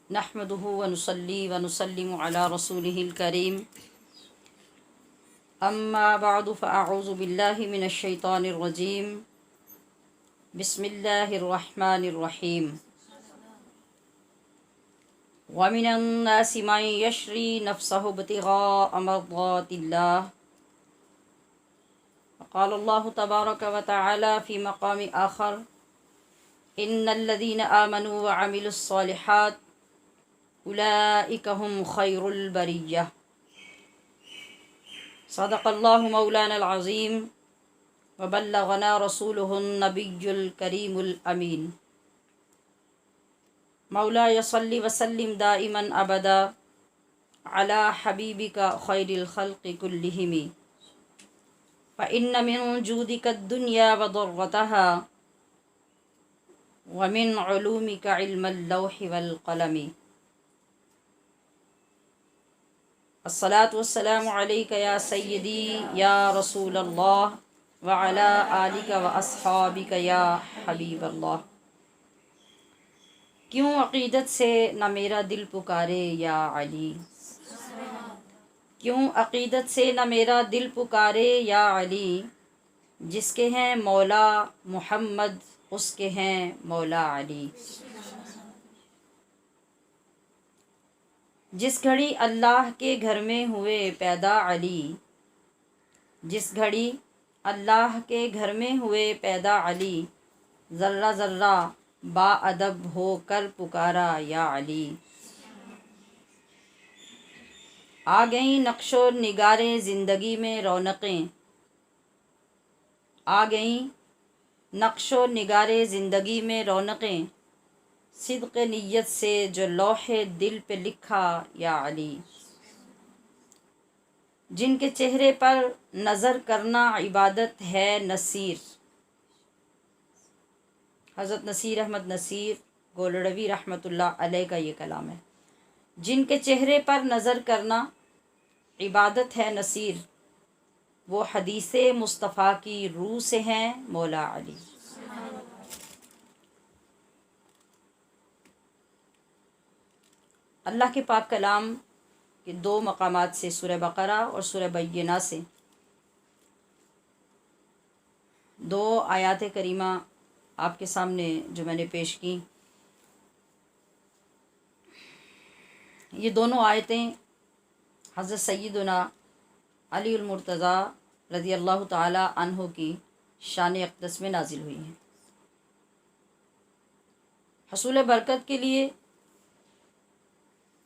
نحمده ونصلي ونسلم على رسوله الكريم اما بعد فاعوذ بالله من الشيطان الرجيم بسم الله الرحمن الرحيم ومن الناس من يشري نفسه ابتغاء مرضات الله قال الله تبارك وتعالى في مقام آخر ان الذين آمنوا وعملوا الصالحات اولئک هم خیر البریہ۔ صدق اللہ مولانا العظیم وبلغنا رسولہ النبی الکریم الامین۔ مولاي صل وسلم دائما ابدا علی حبیبک خیر الخلق کلہم فإن من جودک الدنیا وضرتها ومن علومک علم اللوح والقلم۔ الصلاۃ والسلام علیک یا سیدی یا رسول اللہ وعلی آلک واصحابک یا حبیب اللہ۔ کیوں عقیدت سے نہ میرا دل پکارے یا علی، کیوں عقیدت سے نہ میرا دل پکارے یا علی، جس کے ہیں مولا محمد اس کے ہیں مولا علی۔ جس گھڑی اللہ کے گھر میں ہوئے پیدا علی، جس گھڑی اللہ کے گھر میں ہوئے پیدا علی، ذرہ ذرہ با ادب ہو کر پکارا یا علی۔ آ گئیں نقش و نگارے زندگی میں رونقیں، آ گئیں نقش و نگارے زندگی میں رونقیں، صدق نیت سے جو لوح دل پہ لکھا یا علی۔ جن کے چہرے پر نظر کرنا عبادت ہے نصیر، حضرت نصیر احمد نصیر گولڑوی رحمۃ اللہ علیہ کا یہ کلام ہے۔ جن کے چہرے پر نظر کرنا عبادت ہے نصیر، وہ حدیث مصطفیٰ کی روح سے ہیں مولا علی۔ اللہ کے پاک کلام کے دو مقامات سے، سورہ بقرہ اور سورہ بینہ سے، دو آیات کریمہ آپ کے سامنے جو میں نے پیش کی۔ یہ دونوں آیتیں حضرت سیدنا علی المرتضیٰ رضی اللہ تعالی عنہ کی شان اقدس میں نازل ہوئی ہیں۔ حصول برکت کے لیے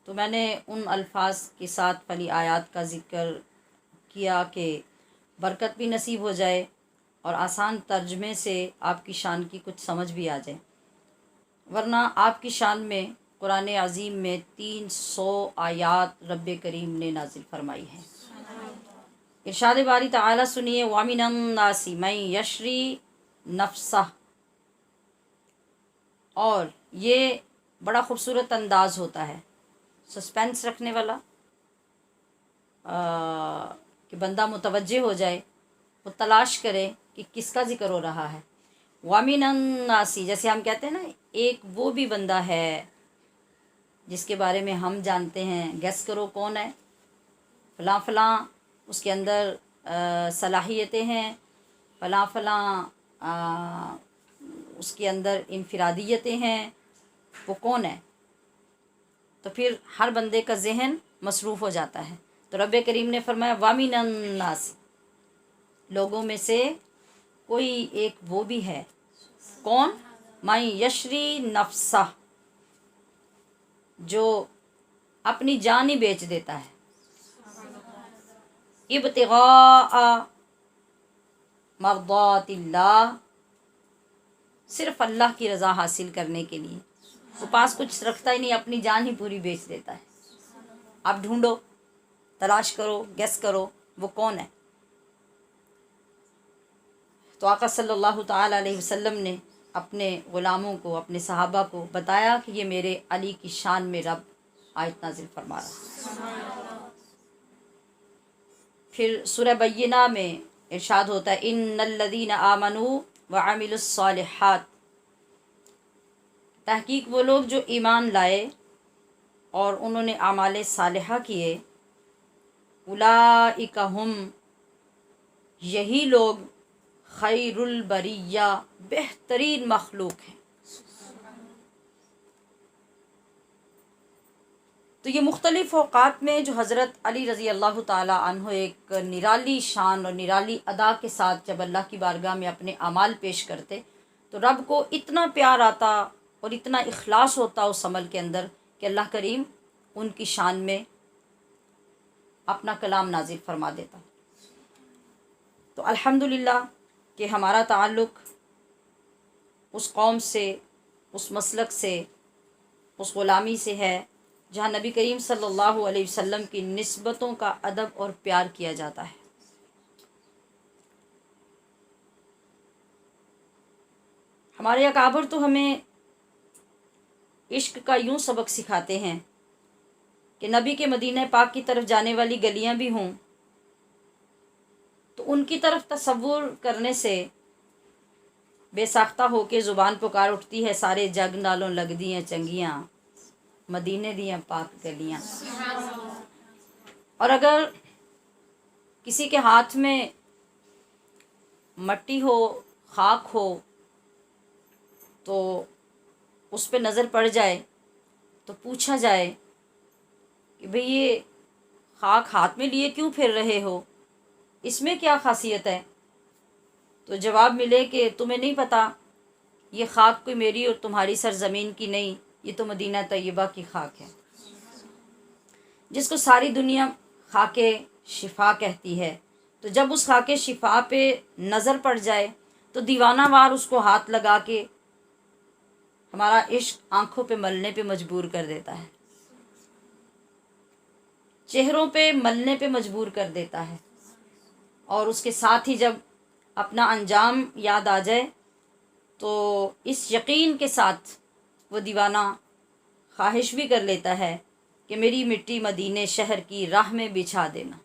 تو میں نے ان الفاظ کے ساتھ پہلی آیات کا ذکر کیا کہ برکت بھی نصیب ہو جائے اور آسان ترجمے سے آپ کی شان کی کچھ سمجھ بھی آ جائے، ورنہ آپ کی شان میں قرآن عظیم میں 300 آیات رب کریم نے نازل فرمائی ہیں۔ ارشاد باری تعالیٰ سنیے، وَمِنَ النَّاسِ مَن یشری نفسہ، اور یہ بڑا خوبصورت انداز ہوتا ہے، سسپینس رکھنے والا، کہ بندہ متوجہ ہو جائے، وہ تلاش کرے کہ کس کا ذکر ہو رہا ہے۔ وَمِنَ النَّاسِ، جیسے ہم کہتے ہیں نا، ایک وہ بھی بندہ ہے جس کے بارے میں ہم جانتے ہیں، گیس کرو کون ہے، فلاں فلاں اس کے اندر صلاحیتیں ہیں، فلاں فلاں اس کے اندر انفرادیتیں ہیں، وہ کون ہے؟ تو پھر ہر بندے کا ذہن مصروف ہو جاتا ہے۔ تو رب کریم نے فرمایا وَمِنَ النَّاسِ، لوگوں میں سے کوئی ایک وہ بھی ہے، کون؟ مَن یشری نفسہ، جو اپنی جان ہی بیچ دیتا ہے، ابتغاء مرضات اللہ، صرف اللہ کی رضا حاصل کرنے کے لیے، تو پاس کچھ رکھتا ہی نہیں، اپنی جان ہی پوری بیچ دیتا ہے۔ آپ ڈھونڈو، تلاش کرو، گیس کرو وہ کون ہے۔ تو آقا صلی اللہ تعالیٰ علیہ وسلم نے اپنے غلاموں کو، اپنے صحابہ کو بتایا کہ یہ میرے علی کی شان میں رب آیت نازل فرما رہا ہے۔ پھر سورہ بینہ میں ارشاد ہوتا ہے ان الذین آمنوا وعملوا الصالحات، تحقیق وہ لوگ جو ایمان لائے اور انہوں نے اعمال صالحہ کیے، اولئک ہم، یہی لوگ خیر البریہ، بہترین مخلوق ہیں۔ تو یہ مختلف اوقات میں جو حضرت علی رضی اللہ تعالیٰ عنہ ایک نرالی شان اور نرالی ادا کے ساتھ جب اللہ کی بارگاہ میں اپنے اعمال پیش کرتے تو رب کو اتنا پیار آتا اور اتنا اخلاص ہوتا اس عمل کے اندر کہ اللہ کریم ان کی شان میں اپنا کلام نازل فرما دیتا۔ تو الحمدللہ کہ ہمارا تعلق اس قوم سے، اس مسلک سے، اس غلامی سے ہے جہاں نبی کریم صلی اللہ علیہ وسلم کی نسبتوں کا ادب اور پیار کیا جاتا ہے۔ ہمارے اکابر تو ہمیں عشق کا یوں سبق سکھاتے ہیں کہ نبی کے مدینہ پاک کی طرف جانے والی گلیاں بھی ہوں تو ان کی طرف تصور کرنے سے بے ساختہ ہو کے زبان پکار اٹھتی ہے، سارے جگ نالوں لگ دیاں چنگیاں، مدینے دیاں پاک گلیاں۔ اور اگر کسی کے ہاتھ میں مٹی ہو، خاک ہو، تو اس پہ نظر پڑ جائے تو پوچھا جائے کہ بھئی یہ خاک ہاتھ میں لیے کیوں پھر رہے ہو، اس میں کیا خاصیت ہے؟ تو جواب ملے کہ تمہیں نہیں پتہ، یہ خاک کوئی میری اور تمہاری سرزمین کی نہیں، یہ تو مدینہ طیبہ کی خاک ہے، جس کو ساری دنیا خاک شفا کہتی ہے۔ تو جب اس خاک شفا پہ نظر پڑ جائے تو دیوانہ وار اس کو ہاتھ لگا کے ہمارا عشق آنکھوں پہ ملنے پہ مجبور کر دیتا ہے، چہروں پہ ملنے پہ مجبور کر دیتا ہے، اور اس کے ساتھ ہی جب اپنا انجام یاد آ جائے تو اس یقین کے ساتھ وہ دیوانہ خواہش بھی کر لیتا ہے کہ میری مٹی مدینے شہر کی راہ میں بچھا دینا،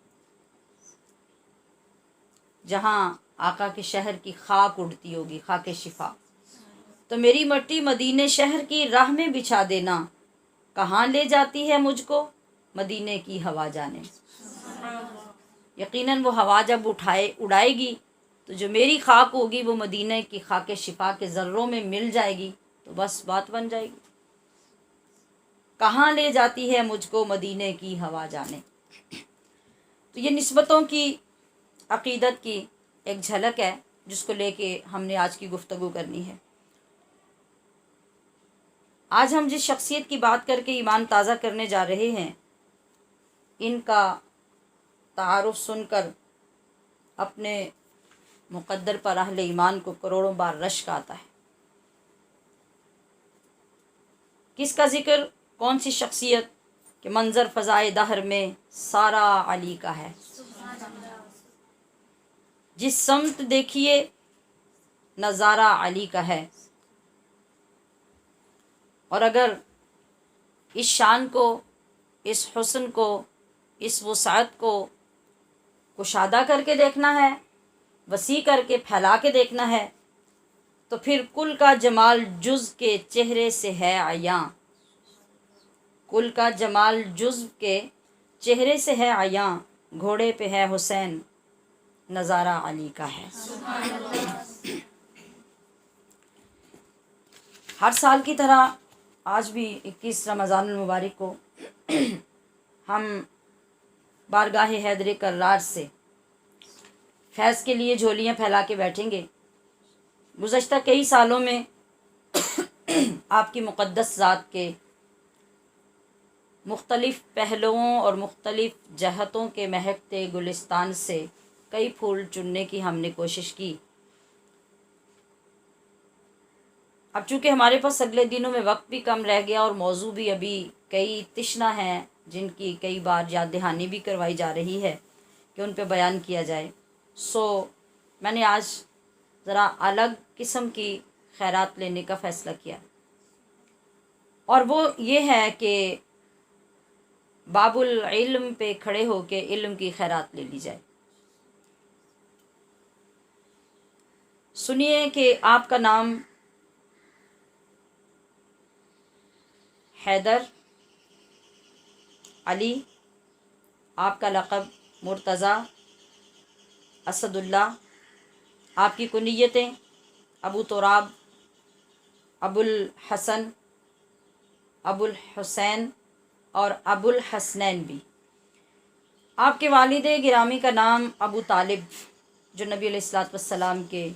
جہاں آقا کے شہر کی خاک اڑتی ہوگی، خاک شفا، تو میری مٹی مدینے شہر کی راہ میں بچھا دینا، کہاں لے جاتی ہے مجھ کو مدینے کی ہوا جانے۔ یقیناً وہ ہوا جب اڑائے گی تو جو میری خاک ہوگی وہ مدینہ کی خاک شفا کے ذروں میں مل جائے گی، تو بس بات بن جائے گی، کہاں لے جاتی ہے مجھ کو مدینے کی ہوا جانے۔ تو یہ نسبتوں کی عقیدت کی ایک جھلک ہے جس کو لے کے ہم نے آج کی گفتگو کرنی ہے۔ آج ہم جس شخصیت کی بات کر کے ایمان تازہ کرنے جا رہے ہیں، ان کا تعارف سن کر اپنے مقدر پر اہل ایمان کو کروڑوں بار رشک آتا ہے۔ کس کا ذکر، کون سی شخصیت کہ منظر فضائے دہر میں سارا علی کا ہے، جس سمت دیکھیے نظارہ علی کا ہے۔ اور اگر اس شان کو، اس حسن کو، اس وسعت کو کشادہ کر کے دیکھنا ہے، وسیع کر کے پھیلا کے دیکھنا ہے، تو پھر کل کا جمال جز کے چہرے سے ہے عیاں، کل کا جمال جز کے چہرے سے ہے عیاں، گھوڑے پہ ہے حسین نظارہ علی کا ہے۔ ہر سال کی طرح آج بھی 21 رمضان المبارک کو ہم بارگاہ حیدر کرار سے فیض کے لیے جھولیاں پھیلا کے بیٹھیں گے۔ گزشتہ کئی سالوں میں آپ کی مقدس ذات کے مختلف پہلوؤں اور مختلف جہتوں کے مہکتے گلستان سے کئی پھول چننے کی ہم نے کوشش کی۔ اب چونکہ ہمارے پاس اگلے دنوں میں وقت بھی کم رہ گیا اور موضوع بھی ابھی کئی تشنا ہیں جن کی کئی بار یاد دہانی بھی کروائی جا رہی ہے کہ ان پہ بیان کیا جائے، میں نے آج ذرا الگ قسم کی خیرات لینے کا فیصلہ کیا، اور وہ یہ ہے کہ باب العلم پہ کھڑے ہو کے علم کی خیرات لے لی جائے۔ سنیے کہ آپ کا نام حیدر علی، آپ کا لقب مرتضیٰ، اسد اللہ، آپ کی کنیتیں ابو تراب، ابو الحسن، ابو الحسین اور ابو الحسنین بھی۔ آپ کے والد گرامی کا نام ابو طالب، جو نبی علیہ الصلوۃ والسلام کے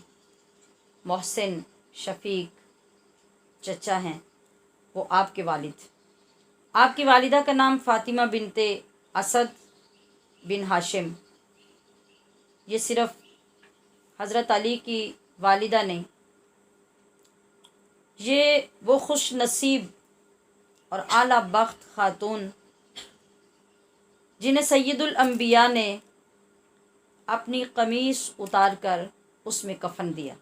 محسن شفیق چچا ہیں، وہ آپ کے والد۔ آپ کی والدہ کا نام فاطمہ بنت اسد بن ہاشم۔ یہ صرف حضرت علی کی والدہ نہیں، یہ وہ خوش نصیب اور اعلیٰ بخت خاتون جنہیں سید الانبیاء نے اپنی قمیص اتار کر اس میں کفن دیا،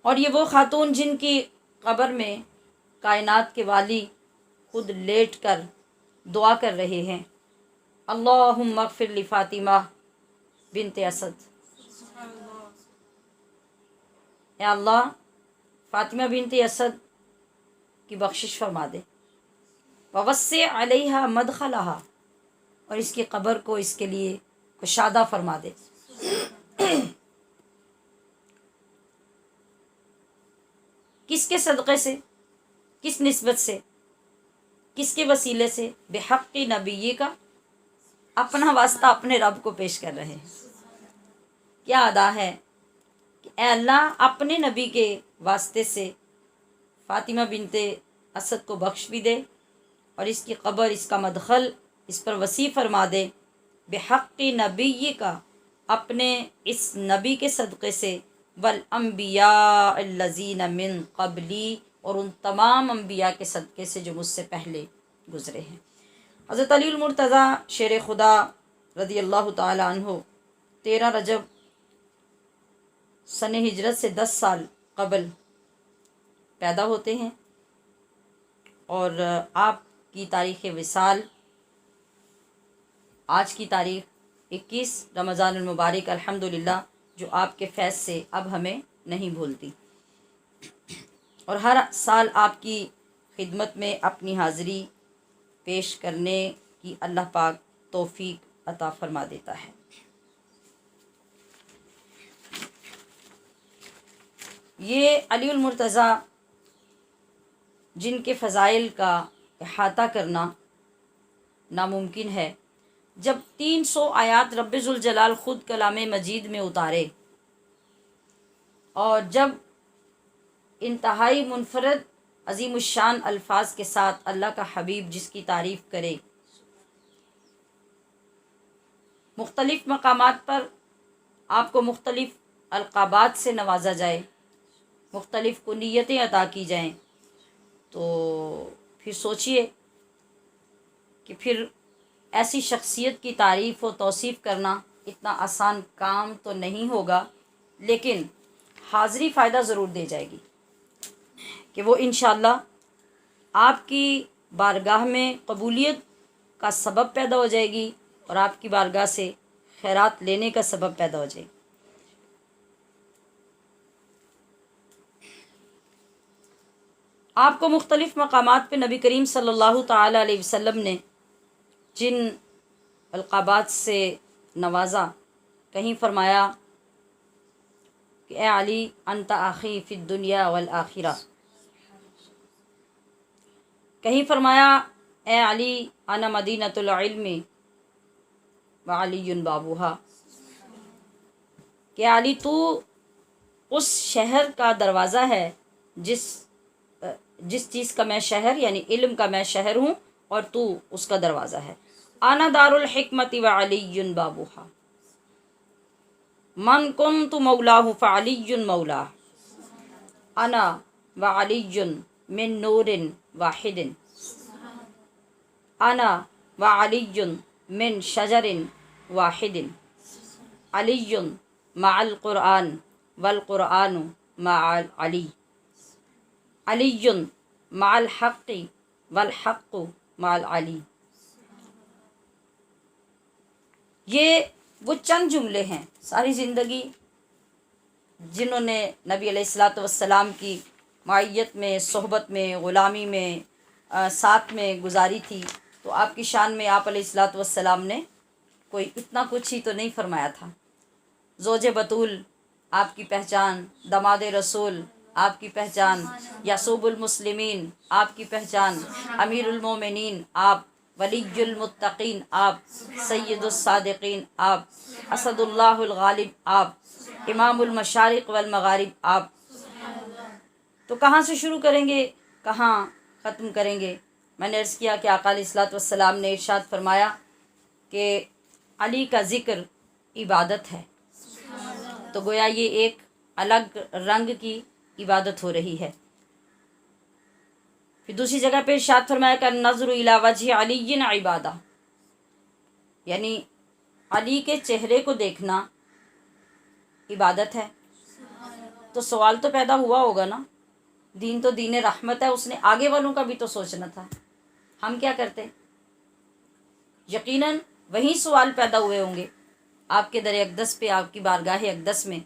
اور یہ وہ خاتون جن کی قبر میں کائنات کے والی خود لیٹ کر دعا کر رہے ہیں، اللہم اغفر لفاطمہ بنت اسد، اے اللہ فاطمہ بنت اسد کی بخشش فرما دے، ووسع علیہا مدخلہا، اور اس کی قبر کو اس کے لیے کشادہ فرما دے۔ کس کے صدقے سے، کس نسبت سے، کس کے وسیلے سے؟ بحق نبی کا، اپنا واسطہ اپنے رب کو پیش کر رہے ہیں۔ کیا ادا ہے کہ اے اللہ اپنے نبی کے واسطے سے فاطمہ بنت اسد کو بخش بھی دے، اور اس کی قبر، اس کا مدخل اس پر وسیع فرما دے، بحق نبی کا، اپنے اس نبی کے صدقے سے، والانبیاء الذین من قبلی، اور ان تمام انبیاء کے صدقے سے جو مجھ سے پہلے گزرے ہیں۔ حضرت علی المرتضیٰ شیر خدا رضی اللہ تعالی عنہ 13 رجب سن ہجرت سے 10 سال قبل پیدا ہوتے ہیں، اور آپ کی تاریخ وصال آج کی تاریخ 21 رمضان المبارک الحمدللہ، جو آپ کے فیض سے اب ہمیں نہیں بھولتی، اور ہر سال آپ کی خدمت میں اپنی حاضری پیش کرنے کی اللہ پاک توفیق عطا فرما دیتا ہے۔ یہ علی المرتضیٰ جن کے فضائل کا احاطہ کرنا ناممکن ہے، جب 300 آیات رب ذوالجلال خود کلام مجید میں اتارے، اور جب انتہائی منفرد عظیم الشان الفاظ کے ساتھ اللہ کا حبیب جس کی تعریف کرے، مختلف مقامات پر آپ کو مختلف القابات سے نوازا جائے، مختلف کنیتیں عطا کی جائیں، تو پھر سوچئے کہ پھر ایسی شخصیت کی تعریف و توصیف کرنا اتنا آسان کام تو نہیں ہوگا، لیکن حاضری فائدہ ضرور دے جائے گی کہ وہ انشاءاللہ آپ کی بارگاہ میں قبولیت کا سبب پیدا ہو جائے گی، اور آپ کی بارگاہ سے خیرات لینے کا سبب پیدا ہو جائے گی۔ آپ کو مختلف مقامات پہ نبی کریم صلی اللہ تعالی علیہ وسلم نے جن القابات سے نوازا، کہیں فرمایا کہ اے علی انت اخی فی الدنیا والآخرہ، کہیں فرمایا اے علی انا مدینۃ العلم وعلی بابوہا، کہ علی تو اس شہر کا دروازہ ہے جس چیز کا میں شہر، یعنی علم کا میں شہر ہوں، اور تو اس کا دروازہ ہے۔ انا دار الحکمت وعلی بابوہا، من کنت مولاہ فعلی مولاہ، انا وعلی من نور واحد، انا وعلی من شجر واحد، علی مع القرآن والقرآن مع علی، علی مع الحق والحق مع العلی۔ یہ وہ چند جملے ہیں، ساری زندگی جنہوں نے نبی علیہ الصلوۃ والسلام کی معیت میں، صحبت میں، غلامی میں، ساتھ میں گزاری تھی، تو آپ کی شان میں آپ علیہ الصلاۃ والسلام نے کوئی اتنا کچھ ہی تو نہیں فرمایا تھا۔ زوج بطول آپ کی پہچان، دماد رسول آپ کی پہچان، یعصوب المسلمین آپ کی پہچان، امیر المومنین آپ، ولی المتقین آپ، سید الصادقین آپ، اسد اللہ الغالب آپ، امام المشارق والمغارب آپ۔ تو کہاں سے شروع کریں گے، کہاں ختم کریں گے؟ میں نے عرض کیا کہ آقا علیہ الصلاۃ والسلام نے ارشاد فرمایا کہ علی کا ذکر عبادت ہے، تو گویا یہ ایک الگ رنگ کی عبادت ہو رہی ہے۔ پھر دوسری جگہ پہ ارشاد فرمایا کہ النظر الی وجہ علی عبادہ، یعنی علی کے چہرے کو دیکھنا عبادت ہے۔ تو سوال تو پیدا ہوا ہوگا نا، دین تو دین رحمت ہے، اس نے آگے والوں کا بھی تو سوچنا تھا، ہم کیا کرتے؟ یقیناً وہی سوال پیدا ہوئے ہوں گے آپ کے در اقدس پہ، آپ کی بارگاہ اقدس میں،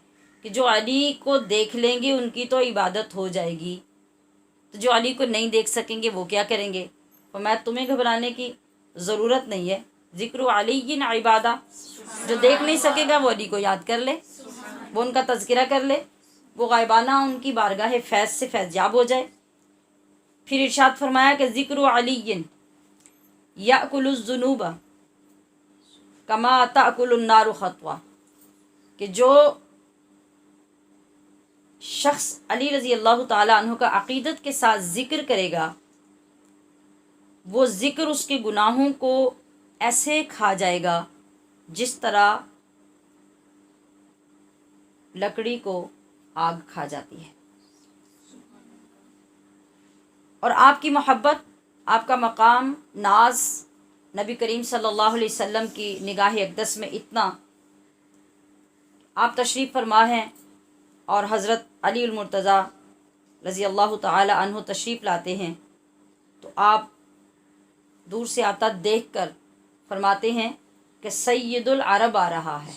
کہ جو علی کو دیکھ لیں گے ان کی تو عبادت ہو جائے گی، تو جو علی کو نہیں دیکھ سکیں گے وہ کیا کریں گے؟ میں تمہیں گھبرانے کی ضرورت نہیں ہے، ذکر علی عبادہ، جو دیکھ نہیں سکے گا وہ علی کو یاد کر لے، وہ ان کا تذکرہ کر لے، وہ غائبانہ ان کی بارگاہ فیض سے فیض یاب ہو جائے۔ پھر ارشاد فرمایا کہ ذکر علی یأکل الذنوب کما تأکل النار خطوا، کہ جو شخص علی رضی اللہ تعالیٰ عنہ کا عقیدت کے ساتھ ذکر کرے گا، وہ ذکر اس کے گناہوں کو ایسے کھا جائے گا جس طرح لکڑی کو آگ کھا جاتی ہے۔ اور آپ کی محبت، آپ کا مقام ناز نبی کریم صلی اللہ علیہ وسلم کی نگاہ اقدس میں اتنا، آپ تشریف فرما ہیں اور حضرت علی المرتضیٰ رضی اللہ تعالی عنہ تشریف لاتے ہیں، تو آپ دور سے آتا دیکھ کر فرماتے ہیں کہ سید العرب آ رہا ہے۔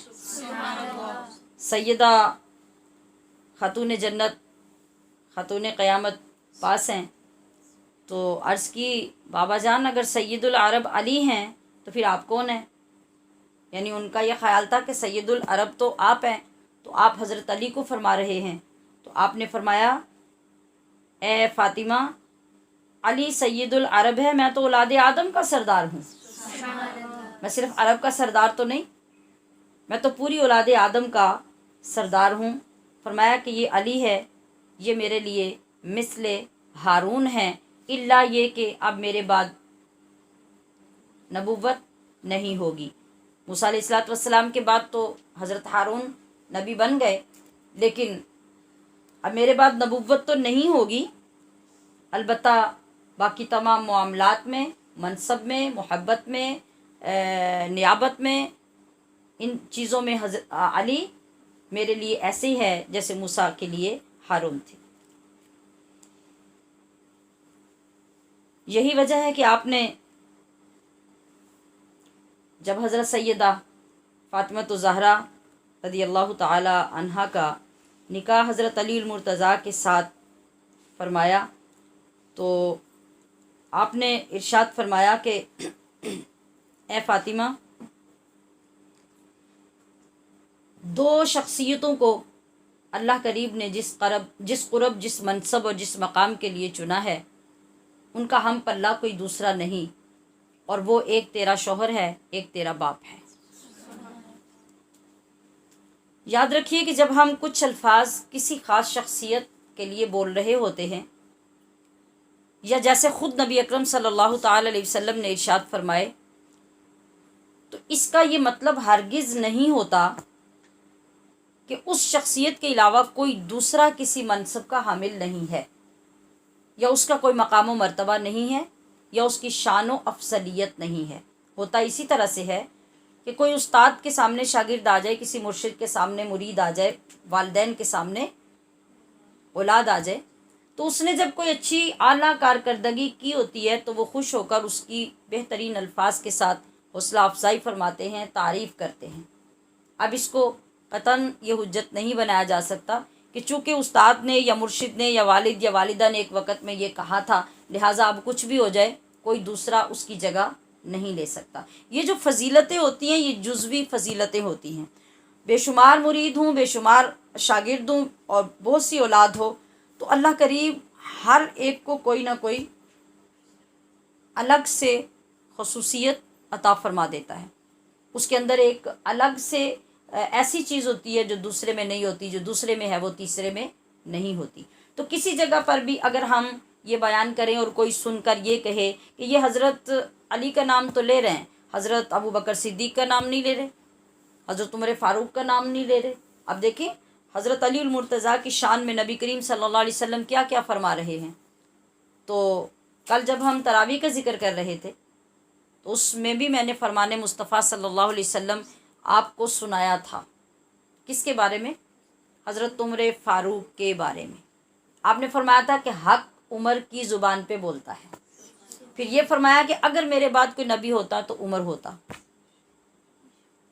سیدہ خاتون جنت، خاتون قیامت پاس ہیں، تو عرض کی بابا جان اگر سید العرب علی ہیں تو پھر آپ کون ہیں؟ یعنی ان کا یہ خیال تھا کہ سید العرب تو آپ ہیں، تو آپ حضرت علی کو فرما رہے ہیں۔ تو آپ نے فرمایا اے فاطمہ، علی سید العرب ہے، میں تو اولاد آدم کا سردار ہوں، میں صرف عرب کا سردار تو نہیں، میں تو پوری اولاد آدم کا سردار ہوں۔ فرمایا کہ یہ علی ہے، یہ میرے لیے مثل ہارون ہیں، الا یہ کہ اب میرے بعد نبوت نہیں ہوگی۔ موسیٰ علیہ الصلوۃ والسلام کے بعد تو حضرت ہارون نبی بن گئے، لیکن اب میرے بعد نبوت تو نہیں ہوگی، البتہ باقی تمام معاملات میں، منصب میں، محبت میں، نیابت میں، ان چیزوں میں حضرت علی میرے لیے ایسے ہی ہے جیسے موسیٰ کے لیے ہارون تھے۔ یہی وجہ ہے کہ آپ نے جب حضرت سیدہ فاطمۃ الزہرا رضی اللہ تعالی عنہا کا نکاح حضرت علی المرتضیٰ کے ساتھ فرمایا، تو آپ نے ارشاد فرمایا کہ اے فاطمہ، دو شخصیتوں کو اللہ کریم نے جس قرب، جس منصب اور جس مقام کے لیے چنا ہے، ان کا ہم پلہ کوئی دوسرا نہیں، اور وہ ایک تیرا شوہر ہے، ایک تیرا باپ ہے۔ یاد رکھیے کہ جب ہم کچھ الفاظ کسی خاص شخصیت کے لیے بول رہے ہوتے ہیں، یا جیسے خود نبی اکرم صلی اللہ تعالی علیہ وسلم نے ارشاد فرمائے، تو اس کا یہ مطلب ہرگز نہیں ہوتا کہ اس شخصیت کے علاوہ کوئی دوسرا کسی منصب کا حامل نہیں ہے، یا اس کا کوئی مقام و مرتبہ نہیں ہے، یا اس کی شان و افضلیت نہیں ہے۔ ہوتا اسی طرح سے ہے کہ کوئی استاد کے سامنے شاگرد آ جائے، کسی مرشد کے سامنے مرید آ جائے، والدین کے سامنے اولاد آ جائے، تو اس نے جب کوئی اچھی اعلیٰ کارکردگی کی ہوتی ہے تو وہ خوش ہو کر اس کی بہترین الفاظ کے ساتھ حوصلہ افزائی فرماتے ہیں، تعریف کرتے ہیں۔ اب اس کو قطعاً یہ حجت نہیں بنایا جا سکتا کہ چونکہ استاد نے یا مرشد نے یا والد یا والدہ نے ایک وقت میں یہ کہا تھا لہٰذا اب کچھ بھی ہو جائے کوئی دوسرا اس کی جگہ نہیں لے سکتا۔ یہ جو فضیلتیں ہوتی ہیں یہ جزوی فضیلتیں ہوتی ہیں۔ بے شمار مرید ہوں، بے شمار شاگرد ہوں اور بہت سی اولاد ہو، تو اللہ کریم ہر ایک کو کوئی نہ کوئی الگ سے خصوصیت عطا فرما دیتا ہے۔ اس کے اندر ایک الگ سے ایسی چیز ہوتی ہے جو دوسرے میں نہیں ہوتی، جو دوسرے میں ہے وہ تیسرے میں نہیں ہوتی۔ تو کسی جگہ پر بھی اگر ہم یہ بیان کریں اور کوئی سن کر یہ کہے کہ یہ حضرت علی کا نام تو لے رہے ہیں، حضرت ابو بکر صدیق کا نام نہیں لے رہے، حضرت عمر فاروق کا نام نہیں لے رہے۔ اب دیکھیں حضرت علی المرتضیٰ کی شان میں نبی کریم صلی اللہ علیہ وسلم کیا کیا فرما رہے ہیں۔ تو کل جب ہم تراویح کا ذکر کر رہے تھے تو اس میں بھی میں نے فرمان مصطفیٰ صلی اللہ علیہ وسلم آپ کو سنایا تھا۔ کس کے بارے میں؟ حضرت عمر فاروق کے بارے میں۔ آپ نے فرمایا تھا کہ حق عمر کی زبان پہ بولتا ہے۔ پھر یہ فرمایا کہ اگر میرے بعد کوئی نبی ہوتا تو عمر ہوتا۔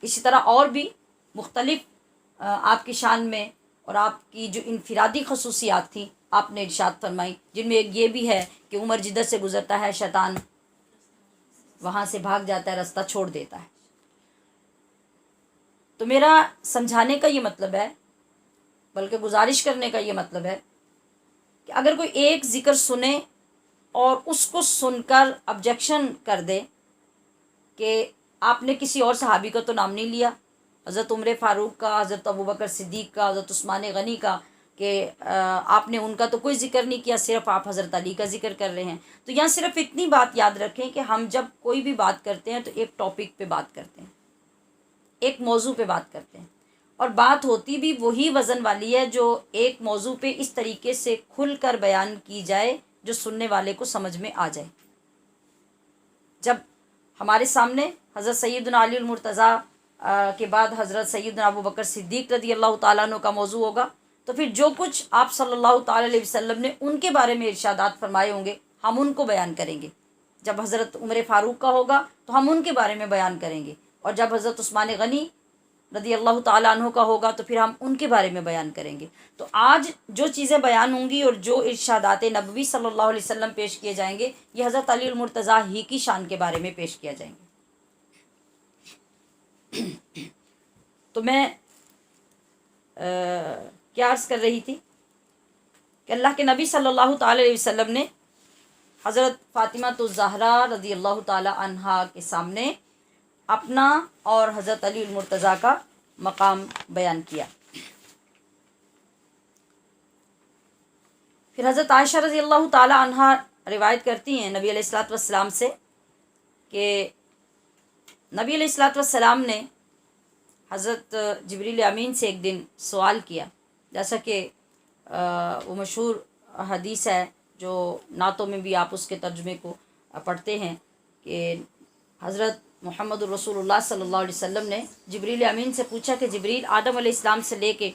اسی طرح اور بھی مختلف آپ کی شان میں اور آپ کی جو انفرادی خصوصیات تھیں آپ نے ارشاد فرمائی، جن میں ایک یہ بھی ہے کہ عمر جدھر سے گزرتا ہے شیطان وہاں سے بھاگ جاتا ہے، راستہ چھوڑ دیتا ہے۔ تو میرا سمجھانے کا یہ مطلب ہے، بلکہ گزارش کرنے کا یہ مطلب ہے کہ اگر کوئی ایک ذکر سنے اور اس کو سن کر آبجیکشن کر دے کہ آپ نے کسی اور صحابی کا تو نام نہیں لیا، حضرت عمر فاروق کا، حضرت ابو بکر صدیق کا، حضرت عثمان غنی کا، کہ آپ نے ان کا تو کوئی ذکر نہیں کیا، صرف آپ حضرت علی کا ذکر کر رہے ہیں۔ تو یہاں صرف اتنی بات یاد رکھیں کہ ہم جب کوئی بھی بات کرتے ہیں تو ایک ٹاپک پہ بات کرتے ہیں، ایک موضوع پہ بات کرتے ہیں، اور بات ہوتی بھی وہی وزن والی ہے جو ایک موضوع پہ اس طریقے سے کھل کر بیان کی جائے جو سننے والے کو سمجھ میں آ جائے۔ جب ہمارے سامنے حضرت سیدنا علی المرتضیٰ کے بعد حضرت سیدنا ابو بکر صدیق رضی اللہ تعالیٰ عنہ کا موضوع ہوگا تو پھر جو کچھ آپ صلی اللہ تعالیٰ علیہ وسلم نے ان کے بارے میں ارشادات فرمائے ہوں گے ہم ان کو بیان کریں گے۔ جب حضرت عمر فاروق کا ہوگا تو ہم ان کے بارے میں بیان کریں گے، اور جب حضرت عثمان غنی رضی اللہ تعالیٰ عنہ کا ہوگا تو پھر ہم ان کے بارے میں بیان کریں گے۔ تو آج جو چیزیں بیان ہوں گی اور جو ارشادات نبوی صلی اللہ علیہ وسلم پیش کیے جائیں گے یہ حضرت علی المرتضیٰ ہی کی شان کے بارے میں پیش کیا جائیں گے۔ تو میں کیا عرض کر رہی تھی کہ اللہ کے نبی صلی اللہ تعالیٰ علیہ وسلم نے حضرت فاطمہ الزہرا رضی اللہ تعالیٰ عنہا کے سامنے اپنا اور حضرت علی المرتضیٰ کا مقام بیان کیا۔ پھر حضرت عائشہ رضی اللہ تعالیٰ عنہا روایت کرتی ہیں نبی علیہ الصلوۃ والسلام سے کہ نبی علیہ الصلوۃ والسلام نے حضرت جبریل امین سے ایک دن سوال کیا، جیسا کہ وہ مشہور حدیث ہے جو نعتوں میں بھی آپ اس کے ترجمے کو پڑھتے ہیں کہ حضرت محمد الرسول اللہ صلی اللہ علیہ وسلم نے جبریل امین سے پوچھا کہ جبریل، آدم علیہ السلام سے لے کے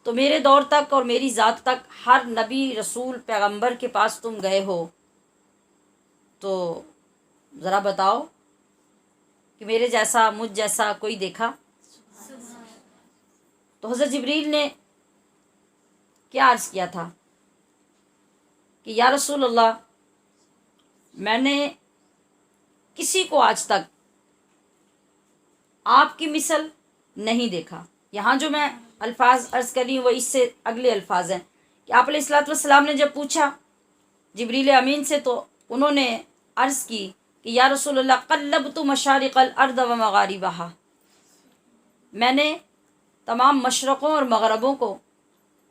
تو میرے دور تک اور میری ذات تک ہر نبی رسول پیغمبر کے پاس تم گئے ہو، تو ذرا بتاؤ کہ میرے جیسا مجھ جیسا کوئی دیکھا؟ تو حضرت جبریل نے کیا عرض کیا تھا کہ یا رسول اللہ، میں نے کسی کو آج تک آپ کی مثل نہیں دیکھا۔ یہاں جو میں الفاظ عرض کر رہی ہوں وہ اس سے اگلے الفاظ ہیں کہ آپ علیہ الصلوۃ والسلام نے جب پوچھا جبریل امین سے تو انہوں نے عرض کی کہ یا رسول اللہ، قلبت مشارق الارض و مغاربہا، میں نے تمام مشرقوں اور مغربوں کو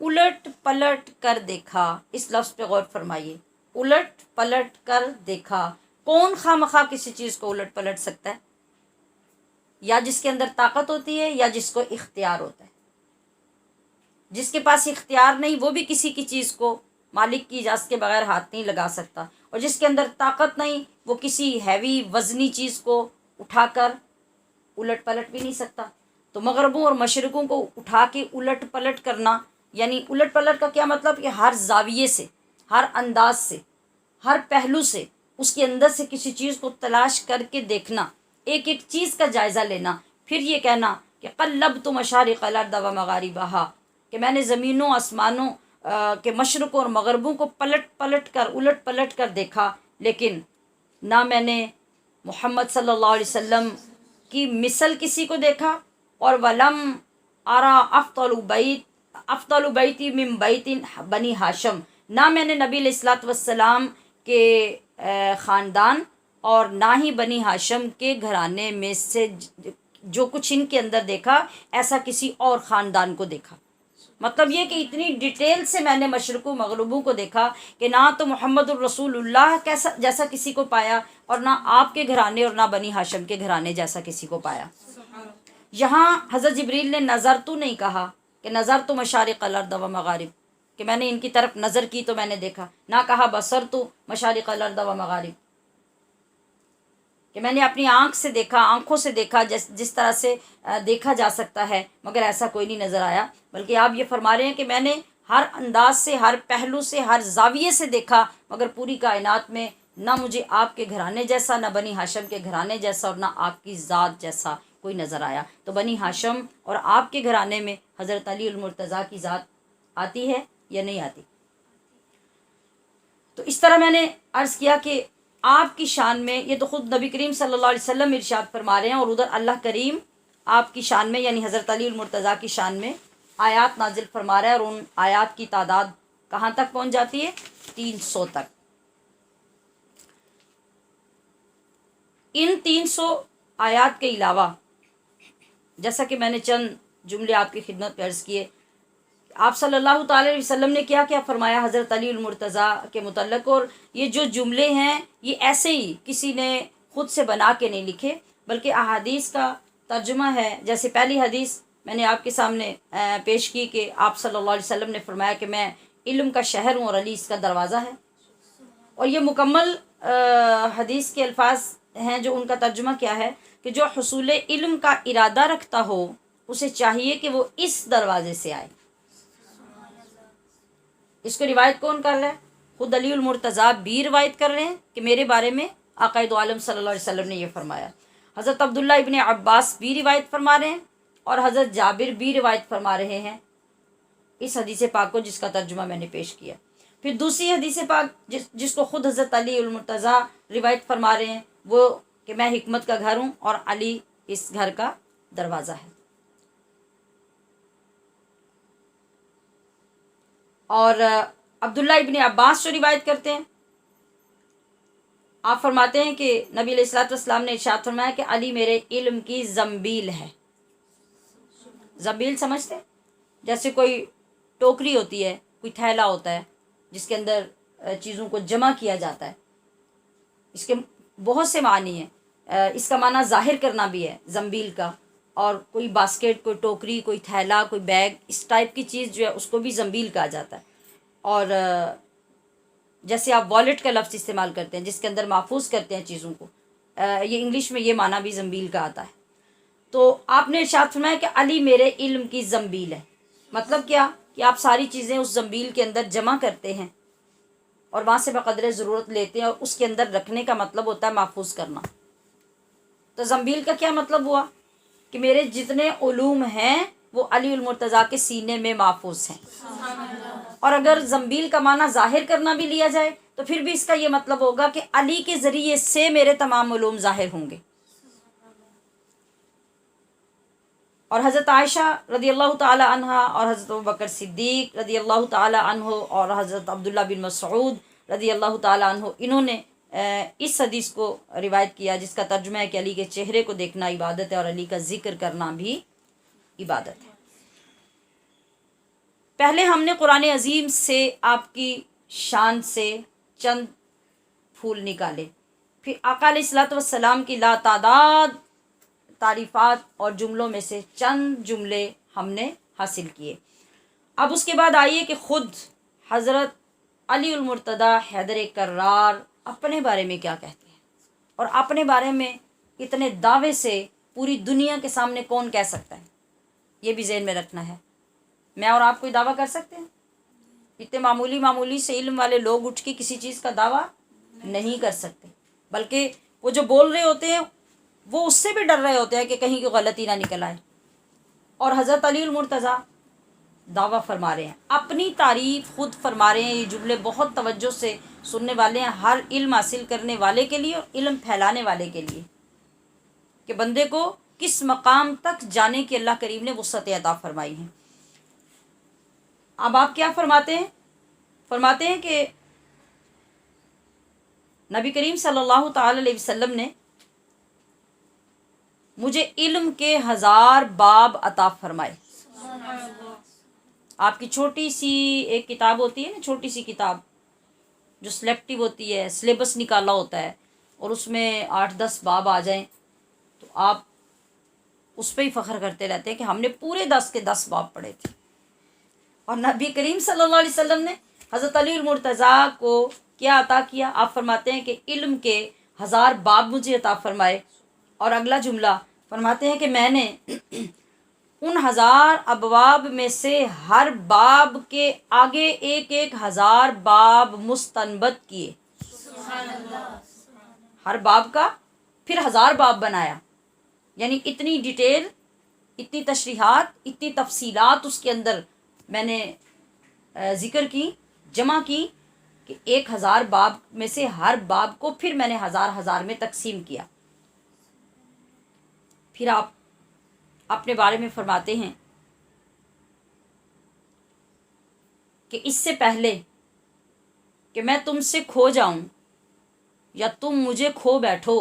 الٹ پلٹ کر دیکھا۔ اس لفظ پہ غور فرمائیے، الٹ پلٹ کر دیکھا۔ کون خواہ مخواہ کسی چیز کو الٹ پلٹ سکتا ہے؟ یا جس کے اندر طاقت ہوتی ہے یا جس کو اختیار ہوتا ہے۔ جس کے پاس اختیار نہیں وہ بھی کسی کی چیز کو مالک کی اجازت کے بغیر ہاتھ نہیں لگا سکتا، اور جس کے اندر طاقت نہیں وہ کسی ہیوی وزنی چیز کو اٹھا کر الٹ پلٹ بھی نہیں سکتا۔ تو مغربوں اور مشرقوں کو اٹھا کے الٹ پلٹ کرنا، یعنی الٹ پلٹ کا کیا مطلب کہ ہر زاویے سے، ہر انداز سے، ہر پہلو سے اس کے اندر سے کسی چیز کو تلاش کر کے دیکھنا، ایک ایک چیز کا جائزہ لینا، پھر یہ کہنا کہ قلبت مشارق الارض و مغاربہا، کہ میں نے زمینوں آسمانوں کہ مشرق اور مغربوں کو الٹ پلٹ کر دیکھا، لیکن نہ میں نے محمد صلی اللہ علیہ وسلم کی مثل کسی کو دیکھا، اور ولم ارا افضل بیتی من بیت بنی ہاشم، نہ میں نے نبی علیہ الصلوۃ والسلام کے خاندان اور نہ ہی بنی ہاشم کے گھرانے میں سے جو کچھ ان کے اندر دیکھا ایسا کسی اور خاندان کو دیکھا۔ مطلب یہ کہ اتنی ڈیٹیل سے میں نے مشرق و مغربوں کو دیکھا کہ نہ تو محمد الرسول اللہ جیسا کسی کو پایا، اور نہ آپ کے گھرانے اور نہ بنی ہاشم کے گھرانے جیسا کسی کو پایا۔ یہاں حضرت جبریل نے نظر تو نہیں کہا کہ نظر تو مشارق الارض و مغارب، کہ میں نے ان کی طرف نظر کی تو میں نے دیکھا، نہ کہا بصر تو مشارق الارض و مغارب، کہ میں نے اپنی آنکھ سے دیکھا، آنکھوں سے دیکھا، جس طرح سے دیکھا جا سکتا ہے، مگر ایسا کوئی نہیں نظر آیا۔ بلکہ آپ یہ فرما رہے ہیں کہ میں نے ہر انداز سے، ہر پہلو سے، ہر زاویے سے دیکھا، مگر پوری کائنات میں نہ مجھے آپ کے گھرانے جیسا، نہ بنی ہاشم کے گھرانے جیسا، اور نہ آپ کی ذات جیسا کوئی نظر آیا۔ تو بنی ہاشم اور آپ کے گھرانے میں حضرت علی المرتضیٰ کی ذات آتی ہے یا نہیں آتی؟ تو اس طرح میں نے عرض کیا کہ آپ کی شان میں، یہ تو خود نبی کریم صلی اللہ علیہ وسلم ارشاد فرما رہے ہیں، اور ادھر اللہ کریم آپ کی شان میں یعنی حضرت علی المرتضیٰ کی شان میں آیات نازل فرما رہا ہے، اور ان آیات کی تعداد کہاں تک پہنچ جاتی ہے؟ 300 تک۔ ان 300 آیات کے علاوہ جیسا کہ میں نے چند جملے آپ کی خدمت میں عرض کیے، آپ صلی اللہ تعالی علیہ وسلم نے کیا کیا فرمایا حضرت علی المرتضیٰ کے متعلق، اور یہ جو جملے ہیں یہ ایسے ہی کسی نے خود سے بنا کے نہیں لکھے، بلکہ احادیث کا ترجمہ ہے۔ جیسے پہلی حدیث میں نے آپ کے سامنے پیش کی کہ آپ صلی اللہ علیہ وسلم نے فرمایا کہ میں علم کا شہر ہوں اور علی اس کا دروازہ ہے، اور یہ مکمل حدیث کے الفاظ ہیں جو ان کا ترجمہ کیا ہے کہ جو حصول علم کا ارادہ رکھتا ہو اسے چاہیے کہ وہ اس دروازے سے آئے۔ اس کو روایت کون کر رہا ہے؟ خود علی المرتضیٰ بھی روایت کر رہے ہیں کہ میرے بارے میں آقا دو عالم صلی اللہ علیہ وسلم نے یہ فرمایا۔ حضرت عبداللہ ابن عباس بھی روایت فرما رہے ہیں، اور حضرت جابر بھی روایت فرما رہے ہیں اس حدیث پاک کو جس کا ترجمہ میں نے پیش کیا۔ پھر دوسری حدیث پاک جس کو خود حضرت علی المرتضیٰ روایت فرما رہے ہیں، وہ کہ میں حکمت کا گھر ہوں اور علی اس گھر کا دروازہ ہے۔ اور عبداللہ ابن عباس جو روایت کرتے ہیں، آپ فرماتے ہیں کہ نبی علیہ الصلوۃ والسلام نے ارشاد فرمایا کہ علی میرے علم کی زنبیل ہے۔ زنبیل سمجھتے ہیں؟ جیسے کوئی ٹوکری ہوتی ہے، کوئی تھیلا ہوتا ہے جس کے اندر چیزوں کو جمع کیا جاتا ہے۔ اس کے بہت سے معنی ہیں، اس کا معنی ظاہر کرنا بھی ہے زنبیل کا، اور کوئی باسکٹ، کوئی ٹوکری، کوئی تھیلا، کوئی بیگ، اس ٹائپ کی چیز جو ہے اس کو بھی زنبیل کہا جاتا ہے۔ اور جیسے آپ والیٹ کا لفظ استعمال کرتے ہیں جس کے اندر محفوظ کرتے ہیں چیزوں کو، یہ انگلش میں یہ معنی بھی زنبیل کا آتا ہے۔ تو آپ نے ارشاد فرمایا کہ علی میرے علم کی زنبیل ہے۔ مطلب کیا؟ کہ آپ ساری چیزیں اس زنبیل کے اندر جمع کرتے ہیں اور وہاں سے بقدر ضرورت لیتے ہیں، اور اس کے اندر رکھنے کا مطلب ہوتا ہے محفوظ کرنا۔ تو زنبیل کا کیا مطلب ہوا؟ کہ میرے جتنے علوم ہیں وہ علی المرتضیٰ کے سینے میں محفوظ ہیں۔ اور اگر زنبیل کا معنی ظاہر کرنا بھی لیا جائے تو پھر بھی اس کا یہ مطلب ہوگا کہ علی کے ذریعے سے میرے تمام علوم ظاہر ہوں گے۔ اور حضرت عائشہ رضی اللہ تعالی عنہ اور حضرت ابوبکر صدیق رضی اللہ تعالی عنہ اور حضرت عبداللہ بن مسعود رضی اللہ تعالی عنہ، انہوں نے اس حدیث کو روایت کیا جس کا ترجمہ ہے کہ علی کے چہرے کو دیکھنا عبادت ہے اور علی کا ذکر کرنا بھی عبادت ہے۔ پہلے ہم نے قرآن عظیم سے آپ کی شان سے چند پھول نکالے، پھر آقا علیہ الصلوۃ والسلام کی لاتعداد تعریفات اور جملوں میں سے چند جملے ہم نے حاصل کیے۔ اب اس کے بعد آئیے کہ خود حضرت علی المرتضیٰ حیدر کرار اپنے بارے میں کیا کہتے ہیں، اور اپنے بارے میں اتنے دعوے سے پوری دنیا کے سامنے کون کہہ سکتا ہے، یہ بھی ذہن میں رکھنا ہے۔ میں اور آپ کوئی دعویٰ کر سکتے ہیں؟ اتنے معمولی سے علم والے لوگ اٹھ کے کسی چیز کا دعویٰ نہیں کر سکتے، بلکہ وہ جو بول رہے ہوتے ہیں وہ اس سے بھی ڈر رہے ہوتے ہیں کہ کہیں کوئی غلطی نہ نکل آئے۔ اور حضرت علی المرتضیٰ دعویٰ فرما رہے ہیں، اپنی تعریف خود فرما رہے ہیں۔ یہ جملے بہت توجہ سے سننے والے ہیں، ہر علم حاصل کرنے والے کے لیے اور علم پھیلانے والے کے لیے، کہ بندے کو کس مقام تک جانے کی اللہ کریم نے وسعت عطا فرمائی ہے۔ اب آپ کیا فرماتے ہیں؟ فرماتے ہیں کہ نبی کریم صلی اللہ تعالی علیہ وسلم نے مجھے علم کے 1000 باب عطا فرمائے۔ آپ کی چھوٹی سی ایک کتاب ہوتی ہے نا، چھوٹی سی کتاب جو سلیکٹیو ہوتی ہے، سلیبس نکالا ہوتا ہے، اور اس میں 8-10 باب آ جائیں تو آپ اس پہ ہی فخر کرتے رہتے ہیں کہ ہم نے پورے 10 کے 10 باب پڑھے تھے۔ اور نبی کریم صلی اللہ علیہ وسلم نے حضرت علی المرتضیٰ کو کیا عطا کیا؟ آپ فرماتے ہیں کہ علم کے 1000 باب مجھے عطا فرمائے۔ اور اگلا جملہ فرماتے ہیں کہ میں نے ان 1000 ابواب میں سے ہر باب کے آگے ایک 1000 باب مستنبت کیے، ہر باب کا پھر 1000 باب بنایا، یعنی اتنی ڈیٹیل، اتنی تشریحات، اتنی تفصیلات اس کے اندر میں نے ذکر کی، جمع کی، کہ 1000 باب میں سے ہر باب کو پھر میں نے 1000 میں تقسیم کیا۔ پھر آپ اپنے بارے میں فرماتے ہیں کہ اس سے پہلے کہ میں تم سے کھو جاؤں یا تم مجھے کھو بیٹھو،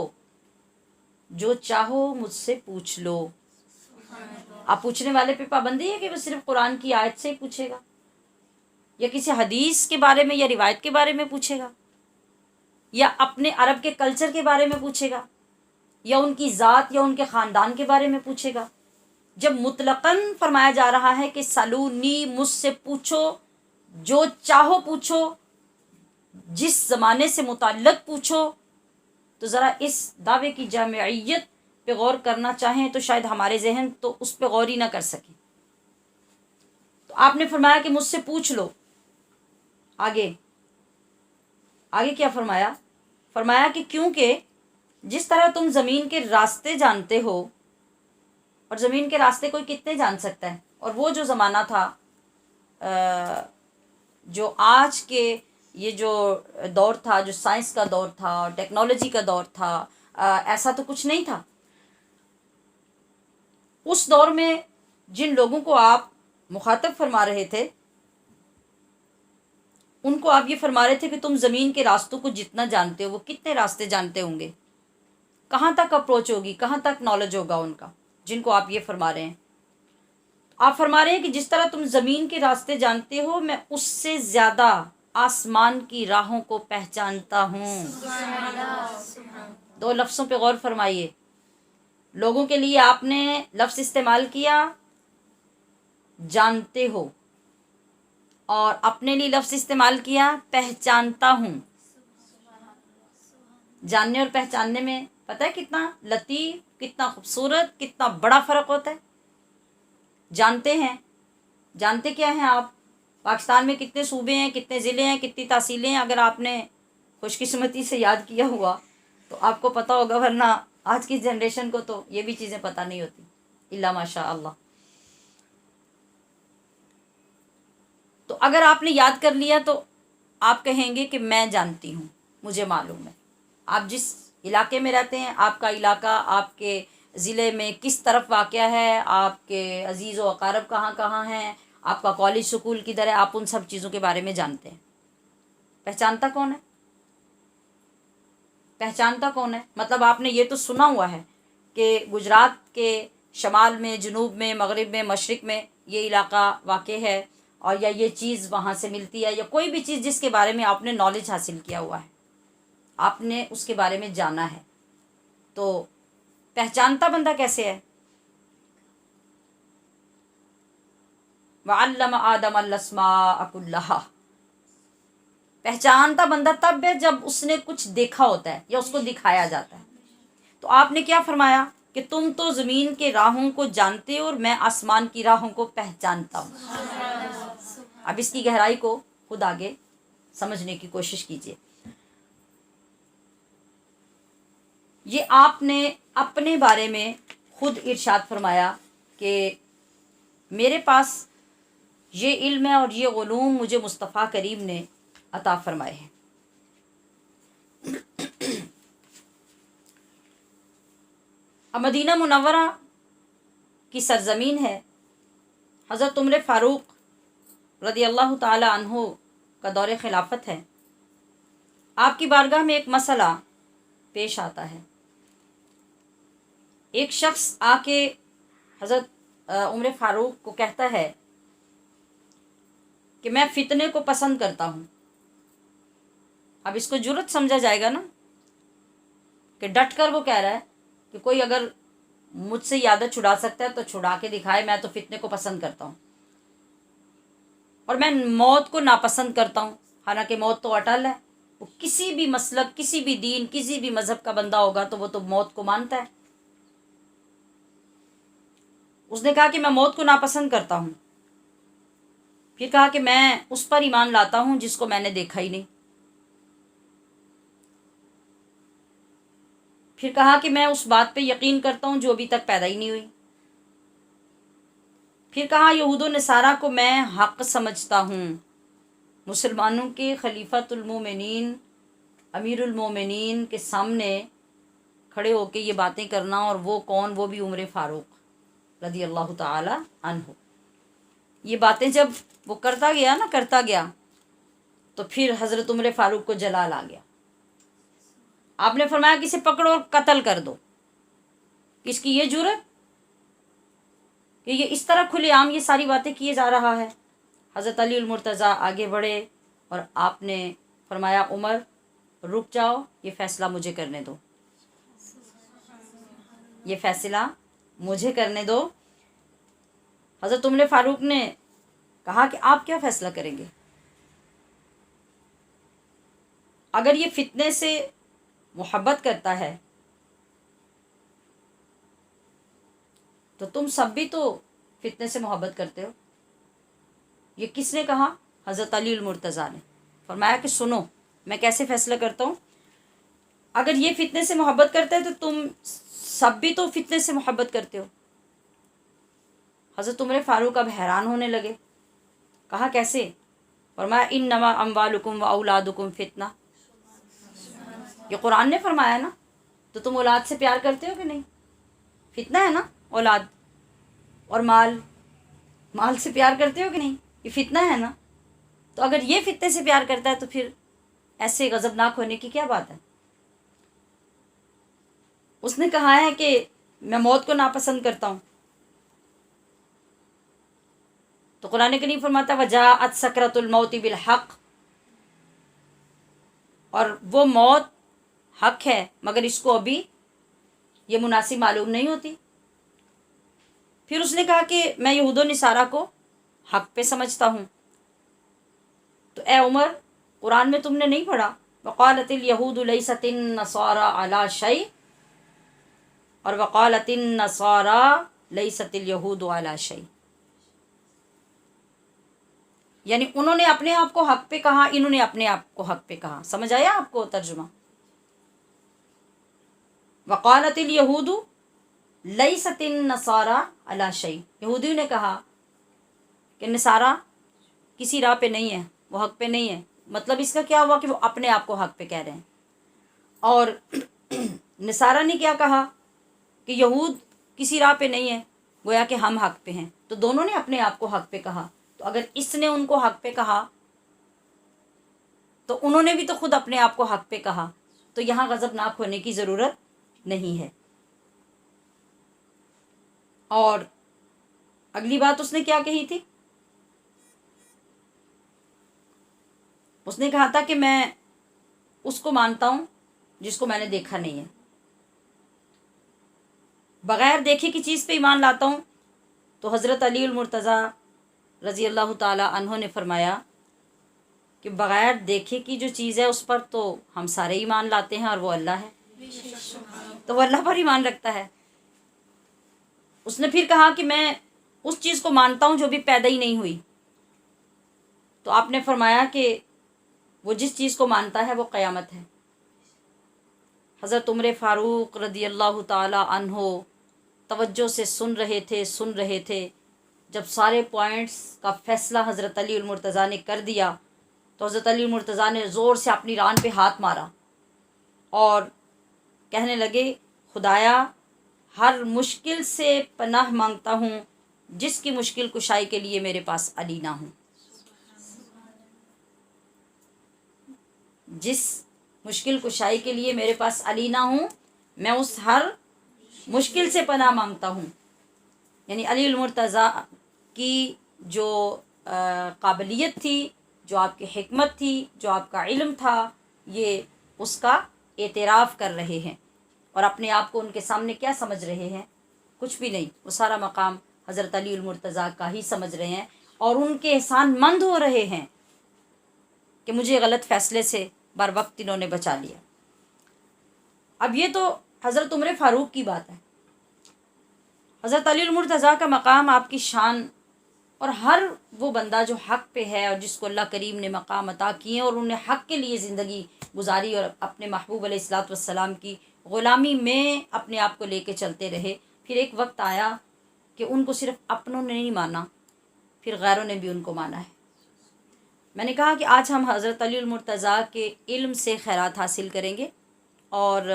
جو چاہو مجھ سے پوچھ لو۔ آپ پوچھنے والے پہ پابندی ہے کہ وہ صرف قرآن کی آیت سے ہی پوچھے گا، یا کسی حدیث کے بارے میں یا روایت کے بارے میں پوچھے گا، یا اپنے عرب کے کلچر کے بارے میں پوچھے گا، یا ان کی ذات یا ان کے خاندان کے بارے میں پوچھے گا؟ جب مطلقاً فرمایا جا رہا ہے کہ سلونی، مجھ سے پوچھو، جو چاہو پوچھو، جس زمانے سے متعلق پوچھو، تو ذرا اس دعوے کی جامعیت پہ غور کرنا چاہیں تو شاید ہمارے ذہن تو اس پہ غور ہی نہ کر سکیں۔ تو آپ نے فرمایا کہ مجھ سے پوچھ لو۔ آگے کیا فرمایا؟ فرمایا کہ کیونکہ جس طرح تم زمین کے راستے جانتے ہو، اور زمین کے راستے کوئی کتنے جان سکتا ہے، اور وہ جو زمانہ تھا، جو آج کے یہ جو دور تھا، جو سائنس کا دور تھا اور ٹیکنالوجی کا دور تھا، ایسا تو کچھ نہیں تھا۔ اس دور میں جن لوگوں کو آپ مخاطب فرما رہے تھے، ان کو آپ یہ فرما رہے تھے کہ تم زمین کے راستوں کو جتنا جانتے ہو، وہ کتنے راستے جانتے ہوں گے، کہاں تک اپروچ ہوگی، کہاں تک نالج ہوگا ان کا، جن کو آپ یہ فرما رہے ہیں۔ آپ فرما رہے ہیں کہ جس طرح تم زمین کے راستے جانتے ہو، میں اس سے زیادہ آسمان کی راہوں کو پہچانتا ہوں۔ دو لفظوں پہ غور فرمائیے۔ لوگوں کے لیے آپ نے لفظ استعمال کیا جانتے ہو، اور اپنے لیے لفظ استعمال کیا پہچانتا ہوں۔ جاننے اور پہچاننے میں پتہ ہے کتنا لطیف، کتنا خوبصورت، کتنا بڑا فرق ہوتا ہے۔ جانتے ہیں، جانتے کیا ہیں آپ؟ پاکستان میں کتنے صوبے ہیں، کتنے ضلع ہیں، کتنی تحصیلیں ہیں، اگر آپ نے خوش قسمتی سے یاد کیا ہوا تو آپ کو پتہ ہوگا، ورنہ آج کی جنریشن کو تو یہ بھی چیزیں پتہ نہیں ہوتی، الا ماشاء اللہ۔ تو اگر آپ نے یاد کر لیا تو آپ کہیں گے کہ میں جانتی ہوں، مجھے معلوم ہے۔ آپ جس علاقے میں رہتے ہیں، آپ کا علاقہ آپ کے ضلع میں کس طرف واقع ہے، آپ کے عزیز و اقارب کہاں کہاں ہیں، آپ کا کالج سکول کدھر ہے، آپ ان سب چیزوں کے بارے میں جانتے ہیں۔ پہچانتا کون ہے؟ پہچانتا کون ہے؟ مطلب آپ نے یہ تو سنا ہوا ہے کہ گجرات کے شمال میں، جنوب میں، مغرب میں، مشرق میں یہ علاقہ واقع ہے، اور یا یہ چیز وہاں سے ملتی ہے، یا کوئی بھی چیز جس کے بارے میں آپ نے نالج حاصل کیا ہوا ہے، آپ نے اس کے بارے میں جانا ہے۔ تو پہچانتا بندہ کیسے ہے؟ وَعَلَّمَ آدَمَ الْأَسْمَاءَ كُلَّهَا۔ پہچانتا بندہ تب ہے جب اس نے کچھ دیکھا ہوتا ہے یا اس کو دکھایا جاتا ہے۔ تو آپ نے کیا فرمایا کہ تم تو زمین کے راہوں کو جانتے ہو اور میں آسمان کی راہوں کو پہچانتا ہوں۔ اب اس کی گہرائی کو خود آگے سمجھنے کی کوشش کیجیے۔ یہ آپ نے اپنے بارے میں خود ارشاد فرمایا کہ میرے پاس یہ علم ہے اور یہ علوم مجھے مصطفیٰ کریم نے عطا فرمائے ہیں۔ اب مدینہ منورہ کی سرزمین ہے، حضرت عمر فاروق رضی اللہ تعالی عنہ کا دور خلافت ہے۔ آپ کی بارگاہ میں ایک مسئلہ پیش آتا ہے۔ ایک شخص آ کے حضرت عمر فاروق کو کہتا ہے کہ میں فتنے کو پسند کرتا ہوں۔ اب اس کو جرت سمجھا جائے گا نا، کہ ڈٹ کر وہ کہہ رہا ہے کہ کوئی اگر مجھ سے عادت چھڑا سکتا ہے تو چھڑا کے دکھائے، میں تو فتنے کو پسند کرتا ہوں اور میں موت کو ناپسند کرتا ہوں، حالانکہ موت تو اٹل ہے۔ وہ کسی بھی مسلک، کسی بھی دین، کسی بھی مذہب کا بندہ ہوگا تو وہ تو موت کو مانتا ہے۔ اس نے کہا کہ میں موت کو ناپسند کرتا ہوں۔ پھر کہا کہ میں اس پر ایمان لاتا ہوں جس کو میں نے دیکھا ہی نہیں۔ پھر کہا کہ میں اس بات پہ یقین کرتا ہوں جو ابھی تک پیدا ہی نہیں ہوئی۔ پھر کہا یہود و نصارہ کو میں حق سمجھتا ہوں، مسلمانوں کے خلیفۃ المومنین، امیر المومنین کے سامنے کھڑے ہو کے یہ باتیں کرنا، اور وہ کون؟ وہ بھی عمر فاروق رضی اللہ تعالی عنہ۔ یہ باتیں جب وہ کرتا گیا تو پھر حضرت عمر فاروق کو جلال آ گیا۔ آپ نے فرمایا کہ اسے پکڑو اور قتل کر دو۔ کس کی یہ جرت کہ یہ اس طرح کھلے عام یہ ساری باتیں کیے جا رہا ہے؟ حضرت علی المرتضیٰ آگے بڑھے اور آپ نے فرمایا عمر رک جاؤ، یہ فیصلہ مجھے کرنے دو، یہ فیصلہ مجھے کرنے دو۔ حضرت عمر فاروق نے کہا کہ آپ کیا فیصلہ کریں گے؟ اگر یہ فتنے سے محبت کرتا ہے تو تم سب بھی تو فتنے سے محبت کرتے ہو۔ یہ کس نے کہا؟ حضرت علی المرتضیٰ نے فرمایا کہ سنو میں کیسے فیصلہ کرتا ہوں۔ اگر یہ فتنے سے محبت کرتا ہے تو تم سب بھی تو فتنے سے محبت کرتے ہو۔ حضرت عمر فاروق اب حیران ہونے لگے۔ کہا کیسے؟ فرمایا انما اموالکم و اولادکم فتنہ۔ یہ قرآن نے فرمایا نا، تو تم اولاد سے پیار کرتے ہو کہ نہیں؟ فتنہ ہے نا اولاد اور مال سے پیار کرتے ہو کہ نہیں؟ یہ فتنہ ہے نا۔ تو اگر یہ فتنے سے پیار کرتا ہے تو پھر ایسے غضبناک ہونے کی کیا بات ہے؟ اس نے کہا ہے کہ میں موت کو ناپسند کرتا ہوں، تو قرآن کریم فرماتا وجاءت سکرۃ الموت بالحق، اور وہ موت حق ہے مگر اس کو ابھی یہ مناسب معلوم نہیں ہوتی۔ پھر اس نے کہا کہ میں یہود و نصارہ کو حق پہ سمجھتا ہوں۔ تو اے عمر قرآن میں تم نے نہیں پڑھا وقالت الیہود لیست النصارى علی شیء، اور وقالت النصارى لیست الیہود علی شیء، یعنی انہوں نے اپنے آپ کو حق پہ کہا، انہوں نے اپنے آپ کو حق پہ کہا۔ سمجھ آیا آپ کو ترجمہ؟ وقالت الیہود لیست النصارى علی شیء، یہودیوں نے کہا کہ نصارہ کسی راہ پہ نہیں ہے، وہ حق پہ نہیں ہے۔ مطلب اس کا کیا ہوا کہ وہ اپنے آپ کو حق پہ کہہ رہے ہیں۔ اور نصارہ نے کیا کہا کہ یہود کسی راہ پہ نہیں ہے، گویا کہ ہم حق پہ ہیں۔ تو دونوں نے اپنے آپ کو حق پہ کہا۔ تو اگر اس نے ان کو حق پہ کہا تو انہوں نے بھی تو خود اپنے آپ کو حق پہ کہا، تو یہاں غضبناک ہونے کی ضرورت نہیں ہے۔ اور اگلی بات اس نے کیا کہی تھی؟ اس نے کہا تھا کہ میں اس کو مانتا ہوں جس کو میں نے دیکھا نہیں ہے، بغیر دیکھے کی چیز پہ ایمان لاتا ہوں۔ تو حضرت علی المرتضیٰ رضی اللہ تعالی عنہ نے فرمایا کہ بغیر دیکھے کی جو چیز ہے اس پر تو ہم سارے ایمان لاتے ہیں، اور وہ اللہ ہے، تو وہ اللہ پر ایمان رکھتا ہے۔ اس نے پھر کہا کہ میں اس چیز کو مانتا ہوں جو بھی پیدا ہی نہیں ہوئی۔ تو آپ نے فرمایا کہ وہ جس چیز کو مانتا ہے وہ قیامت ہے۔ حضرت عمر فاروق رضی اللہ تعالی عنہ توجہ سے سن رہے تھے جب سارے پوائنٹس کا فیصلہ حضرت علی المرتضیٰ نے کر دیا تو حضرت علی المرتضیٰ نے زور سے اپنی ران پہ ہاتھ مارا اور کہنے لگے خدایا ہر مشکل سے پناہ مانگتا ہوں جس کی مشکل کشائی کے لیے میرے پاس علی نہ ہوں. جس مشکل کشائی کے لیے میرے پاس علی نہ ہوں میں اس ہر مشکل سے پناہ مانگتا ہوں. یعنی علی المرتضیٰ کی جو قابلیت تھی، جو آپ کی حکمت تھی، جو آپ کا علم تھا، یہ اس کا اعتراف کر رہے ہیں اور اپنے آپ کو ان کے سامنے کیا سمجھ رہے ہیں؟ کچھ بھی نہیں. وہ سارا مقام حضرت علی المرتضیٰ کا ہی سمجھ رہے ہیں اور ان کے احسان مند ہو رہے ہیں کہ مجھے غلط فیصلے سے بر وقت انہوں نے بچا لیا. اب یہ تو حضرت عمر فاروق کی بات ہے. حضرت علی المرتضیٰ کا مقام، آپ کی شان، اور ہر وہ بندہ جو حق پہ ہے اور جس کو اللہ کریم نے مقام عطا کیے اور انہوں نے حق کے لیے زندگی گزاری اور اپنے محبوب علیہ الصلاۃ والسلام کی غلامی میں اپنے آپ کو لے کے چلتے رہے. پھر ایک وقت آیا کہ ان کو صرف اپنوں نے نہیں مانا، پھر غیروں نے بھی ان کو مانا ہے. میں نے کہا کہ آج ہم حضرت علی المرتضیٰ کے علم سے خیرات حاصل کریں گے اور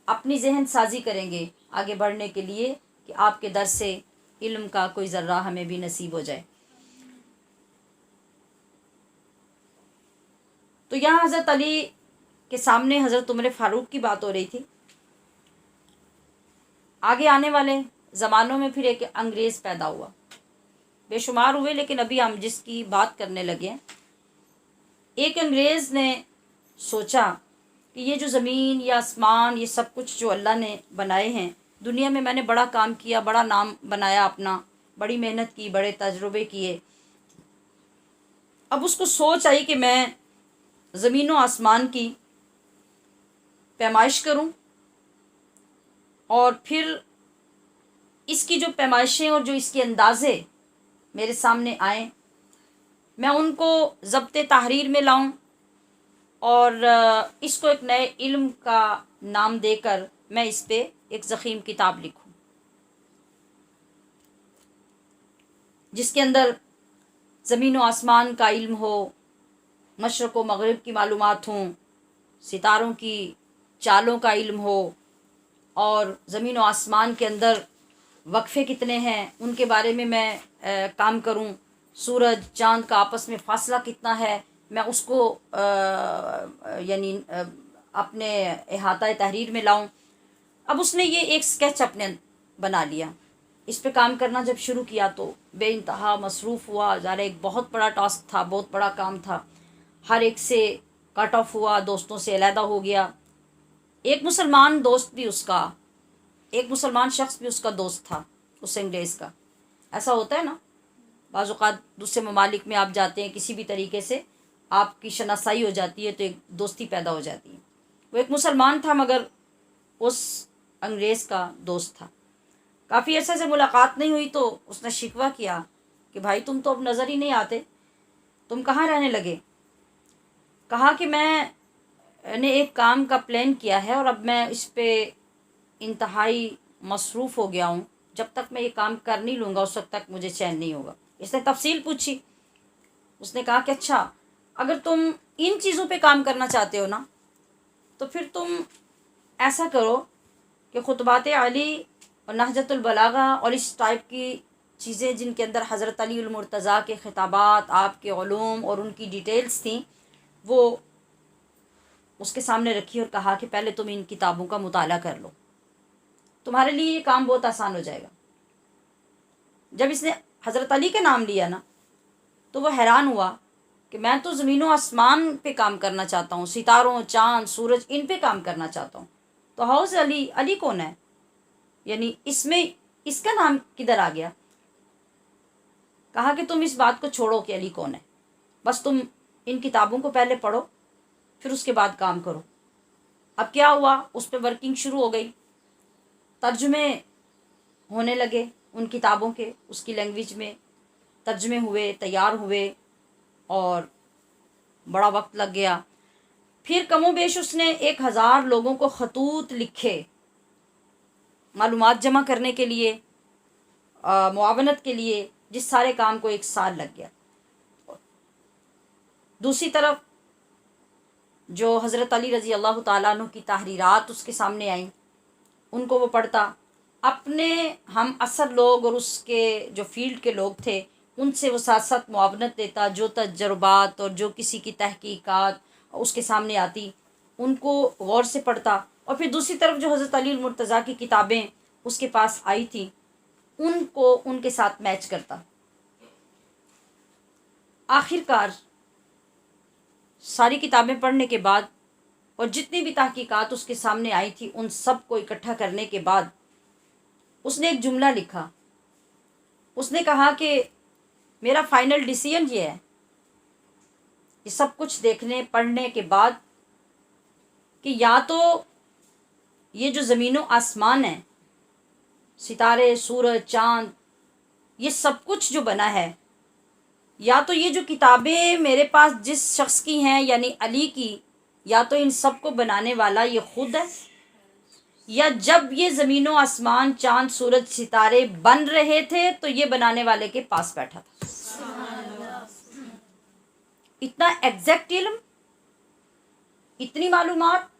اپنی ذہن سازی کریں گے آگے بڑھنے کے لیے کہ آپ کے در سے علم کا کوئی ذرہ ہمیں بھی نصیب ہو جائے. تو یہاں حضرت علی کے سامنے حضرت عمر فاروق کی بات ہو رہی تھی. آگے آنے والے زمانوں میں پھر ایک انگریز پیدا ہوا. بے شمار ہوئے لیکن ابھی ہم جس کی بات کرنے لگے ہیں، ایک انگریز نے سوچا کہ یہ جو زمین یا آسمان، یہ سب کچھ جو اللہ نے بنائے ہیں، دنیا میں میں نے بڑا کام کیا، بڑا نام بنایا اپنا، بڑی محنت کی، بڑے تجربے کیے. اب اس کو سوچ آئی کہ میں زمین و آسمان کی پیمائش کروں اور پھر اس کی جو پیمائشیں اور جو اس کے اندازے میرے سامنے آئیں، میں ان کو ضبط تحریر میں لاؤں اور اس کو ایک نئے علم کا نام دے کر میں اس پہ ایک ضخیم کتاب لکھوں جس کے اندر زمین و آسمان کا علم ہو، مشرق و مغرب کی معلومات ہوں، ستاروں کی چالوں کا علم ہو، اور زمین و آسمان کے اندر وقفے کتنے ہیں ان کے بارے میں کام کروں. سورج چاند کا آپس میں فاصلہ کتنا ہے میں اس کو یعنی اپنے احاطہ تحریر میں لاؤں. اب اس نے یہ ایک سکیچ اپنے بنا لیا. اس پہ کام کرنا جب شروع کیا تو بے انتہا مصروف ہوا. ظاہر ایک بہت بڑا ٹاسک تھا، بہت بڑا کام تھا. ہر ایک سے کٹ آف ہوا، دوستوں سے علیحدہ ہو گیا. ایک مسلمان دوست بھی اس کا، ایک مسلمان شخص بھی اس کا دوست تھا، اس انگریز کا. ایسا ہوتا ہے نا، بعض اوقات دوسرے ممالک میں آپ جاتے ہیں، کسی بھی طریقے سے آپ کی شناسائی ہو جاتی ہے تو ایک دوستی پیدا ہو جاتی ہے. وہ ایک مسلمان تھا مگر اس انگریز کا دوست تھا. کافی عرصے سے ملاقات نہیں ہوئی تو اس نے شکوہ کیا کہ بھائی تم تو اب نظر ہی نہیں آتے، تم کہاں رہنے لگے؟ کہا کہ میں نے ایک کام کا پلان کیا ہے اور اب میں اس پہ انتہائی مصروف ہو گیا ہوں. جب تک میں یہ کام کر نہیں لوں گا اس وقت تک مجھے چین نہیں ہوگا. اس نے تفصیل پوچھی. اس نے کہا کہ اچھا اگر تم ان چیزوں پہ کام کرنا چاہتے ہو نا تو پھر تم ایسا کرو کہ خطبات علی اور نہجۃ البلاغہ اور اس ٹائپ کی چیزیں جن کے اندر حضرت علی المرتضیٰ کے خطابات، آپ کے علوم اور ان کی ڈیٹیلز تھیں، وہ اس کے سامنے رکھی اور کہا کہ پہلے تم ان کتابوں کا مطالعہ کر لو، تمہارے لیے یہ کام بہت آسان ہو جائے گا. جب اس نے حضرت علی کا نام لیا نا تو وہ حیران ہوا کہ میں تو زمین و آسمان پہ کام کرنا چاہتا ہوں، ستاروں، چاند، سورج، ان پہ کام کرنا چاہتا ہوں. تو ہاؤز علی، علی کون ہے؟ یعنی اس میں اس کا نام کدھر آ گیا؟ کہا کہ تم اس بات کو چھوڑو کہ علی کون ہے، بس تم ان کتابوں کو پہلے پڑھو پھر اس کے بعد کام کرو. اب کیا ہوا، اس پہ ورکنگ شروع ہو گئی. ترجمے ہونے لگے ان کتابوں کے، اس کی لینگویج میں ترجمے ہوئے، تیار ہوئے اور بڑا وقت لگ گیا. پھر کم و بیش اس نے 1000 لوگوں کو خطوط لکھے معلومات جمع کرنے کے لیے، معاونت کے لیے، جس سارے کام کو 1 سال لگ گیا. دوسری طرف جو حضرت علی رضی اللہ تعالیٰ عنہ کی تحریرات اس کے سامنے آئیں، ان کو وہ پڑھتا، اپنے ہم اثر لوگ اور اس کے جو فیلڈ کے لوگ تھے ان سے وہ ساتھ ساتھ معاونت دیتا، جو تجربات اور جو کسی کی تحقیقات اس کے سامنے آتی ان کو غور سے پڑھتا، اور پھر دوسری طرف جو حضرت علی المرتضیٰ کی کتابیں اس کے پاس آئی تھیں ان کو ان کے ساتھ میچ کرتا. آخر کار ساری کتابیں پڑھنے کے بعد اور جتنی بھی تحقیقات اس کے سامنے آئی تھی ان سب کو اکٹھا کرنے کے بعد اس نے ایک جملہ لکھا. اس نے کہا کہ میرا فائنل ڈیسیژن یہ ہے، یہ سب کچھ دیکھنے پڑھنے کے بعد، کہ یا تو یہ جو زمین و آسمان ہے، ستارے، سورج، چاند، یہ سب کچھ جو بنا ہے، یا تو یہ جو کتابیں میرے پاس جس شخص کی ہیں یعنی علی کی، یا تو ان سب کو بنانے والا یہ خود ہے، یا جب یہ زمین و آسمان، چاند، سورج، ستارے بن رہے تھے تو یہ بنانے والے کے پاس بیٹھا تھا. اتنا ایگزیکٹ علم، اتنی معلومات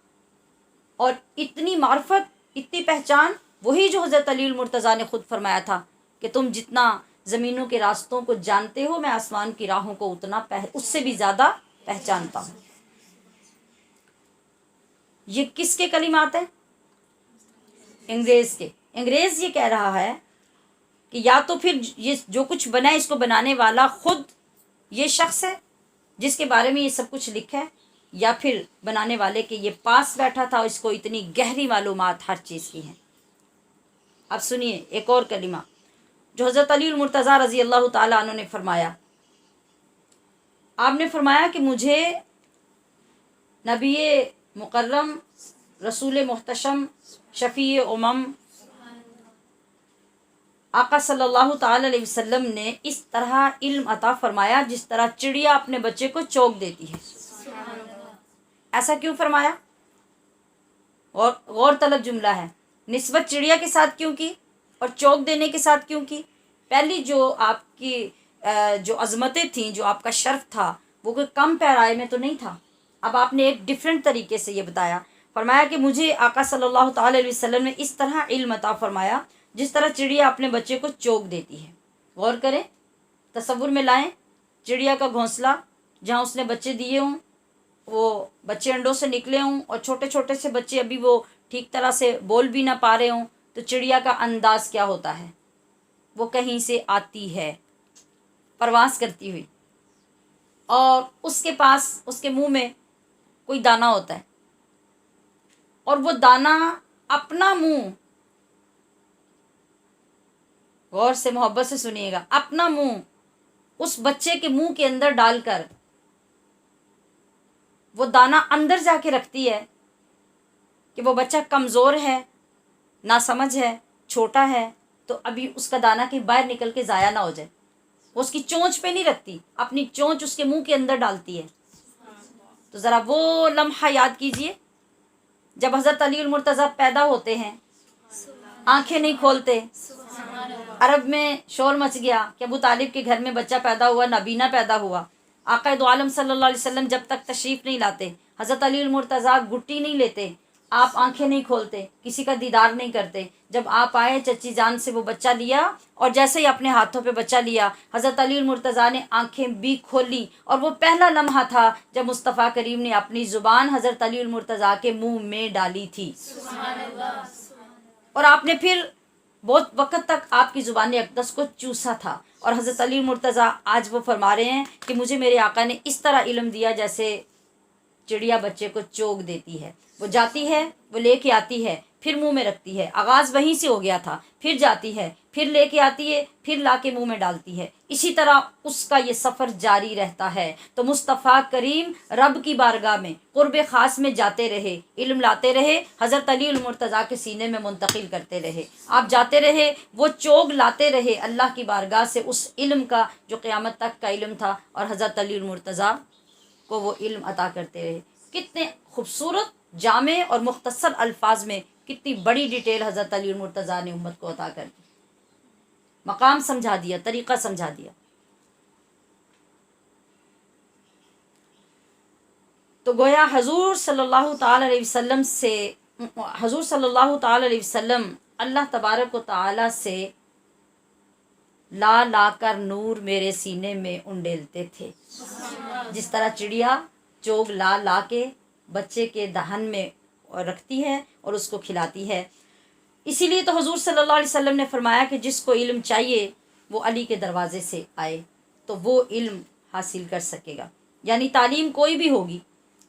اور اتنی معرفت، اتنی پہچان، وہی جو حضرت علی المرتضیٰ نے خود فرمایا تھا کہ تم جتنا زمینوں کے راستوں کو جانتے ہو میں آسمان کی راہوں کو اتنا اس سے بھی زیادہ پہچانتا ہوں. یہ کس کے کلمات ہیں؟ انگریز کے. انگریز یہ کہہ رہا ہے کہ یا تو پھر یہ جو کچھ بنا ہے اس کو بنانے والا خود یہ شخص ہے جس کے بارے میں یہ سب کچھ لکھا ہے، یا پھر بنانے والے کے یہ پاس بیٹھا تھا اور اس کو اتنی گہری معلومات ہر چیز کی ہیں. اب سنیے ایک اور کلمہ جو حضرت علی المرتضیٰ رضی اللہ تعالیٰ عنہ نے فرمایا. آپ نے فرمایا کہ مجھے نبی مکرم، رسول محتشم، شفیع امم، آقا صلی اللہ تعالی علیہ وسلم نے اس طرح علم عطا فرمایا جس طرح چڑیا اپنے بچے کو چوک دیتی ہے. ایسا کیوں فرمایا؟ اور غور طلب جملہ ہے. نسبت چڑیا کے ساتھ کیوں کی اور چوک دینے کے ساتھ کیوں کی؟ پہلی جو آپ کی جو عظمتیں تھیں، جو آپ کا شرف تھا، وہ کوئی کم پیرائے میں تو نہیں تھا. اب آپ نے ایک ڈیفرنٹ طریقے سے یہ بتایا، فرمایا کہ مجھے آقا صلی اللہ تعالی علیہ وسلم نے اس طرح علم عطا فرمایا جس طرح چڑیا اپنے بچے کو چوک دیتی ہے. غور کریں، تصور میں لائیں چڑیا کا گھونسلہ جہاں اس نے بچے دیے ہوں، وہ بچے انڈوں سے نکلے ہوں اور چھوٹے چھوٹے سے بچے ابھی وہ ٹھیک طرح سے بول بھی نہ پا رہے ہوں، تو چڑیا کا انداز کیا ہوتا ہے؟ وہ کہیں سے آتی ہے پرواز کرتی ہوئی، اور اس کے پاس اس کے منہ میں کوئی دانہ ہوتا ہے، اور وہ دانہ اپنا منہ، غور سے محبت سے سنیے گا، اپنا منہ اس بچے کے منہ کے اندر ڈال کر وہ دانہ اندر جا کے رکھتی ہے کہ وہ بچہ کمزور ہے، ناسمجھ ہے، چھوٹا ہے، تو ابھی اس کا دانہ کہیں باہر نکل کے ضائع نہ ہو جائے. وہ اس کی چونچ پہ نہیں رکھتی، اپنی چونچ اس کے منہ کے اندر ڈالتی ہے. تو ذرا وہ لمحہ یاد کیجئے جب حضرت علی المرتضیٰ پیدا ہوتے ہیں، آنکھیں نہیں کھولتے، عرب میں شور مچ گیا کہ ابو طالب کے گھر میں بچہ پیدا ہوا، نابینا پیدا ہوا. آقا دو عالم صلی اللہ علیہ وسلم جب تک تشریف نہیں لاتے، حضرت علی المرتضیٰ گٹی نہیں لیتے، آپ آنکھیں نہیں کھولتے، کسی کا دیدار نہیں کرتے. جب آپ آئے چچی جان سے وہ بچہ لیا، اور جیسے ہی اپنے ہاتھوں پہ بچہ لیا، حضرت علی المرتضیٰ نے آنکھیں بھی کھولی، اور وہ پہلا لمحہ تھا جب مصطفیٰ کریم نے اپنی زبان حضرت علی المرتضیٰ کے منہ میں ڈالی تھی. اور آپ نے پھر بہت وقت تک آپ کی زبان اقدس کو چوسا تھا. اور حضرت علی مرتضیٰ آج وہ فرما رہے ہیں کہ مجھے میرے آقا نے اس طرح علم دیا جیسے چڑیا بچے کو چوک دیتی ہے. وہ جاتی ہے، وہ لے کے آتی ہے، پھر منہ میں رکھتی ہے. آغاز وہیں سے ہو گیا تھا، پھر جاتی ہے، پھر لے کے آتی ہے، پھر لا کے منہ میں ڈالتی ہے. اسی طرح اس کا یہ سفر جاری رہتا ہے. تو مصطفیٰ کریم رب کی بارگاہ میں قرب خاص میں جاتے رہے، علم لاتے رہے، حضرت علی المرتضیٰ کے سینے میں منتقل کرتے رہے. آپ جاتے رہے، وہ چوگ لاتے رہے اللہ کی بارگاہ سے اس علم کا جو قیامت تک کا علم تھا، اور حضرت علی المرتضیٰ کو وہ علم عطا کرتے رہے. کتنے خوبصورت، جامع اور مختصر الفاظ میں کتنی بڑی ڈیٹیل حضرت علی المرتضیٰ نے امت کو عطا کر دی. مقام سمجھا دیا، طریقہ سمجھا دیا۔ تو گویا حضور صلی اللہ تعالی علیہ وسلم سے، حضور صلی اللہ تعالی علیہ وسلم اللہ تبارک و تعالی سے لا لا کر نور میرے سینے میں انڈیلتے تھے، جس طرح چڑیا چوگ لا لا کے بچے کے دہن میں رکھتی ہے اور اس کو کھلاتی ہے۔ اسی لیے تو حضور صلی اللہ علیہ وسلم نے فرمایا کہ جس کو علم چاہیے وہ علی کے دروازے سے آئے تو وہ علم حاصل کر سکے گا۔ یعنی تعلیم کوئی بھی ہوگی،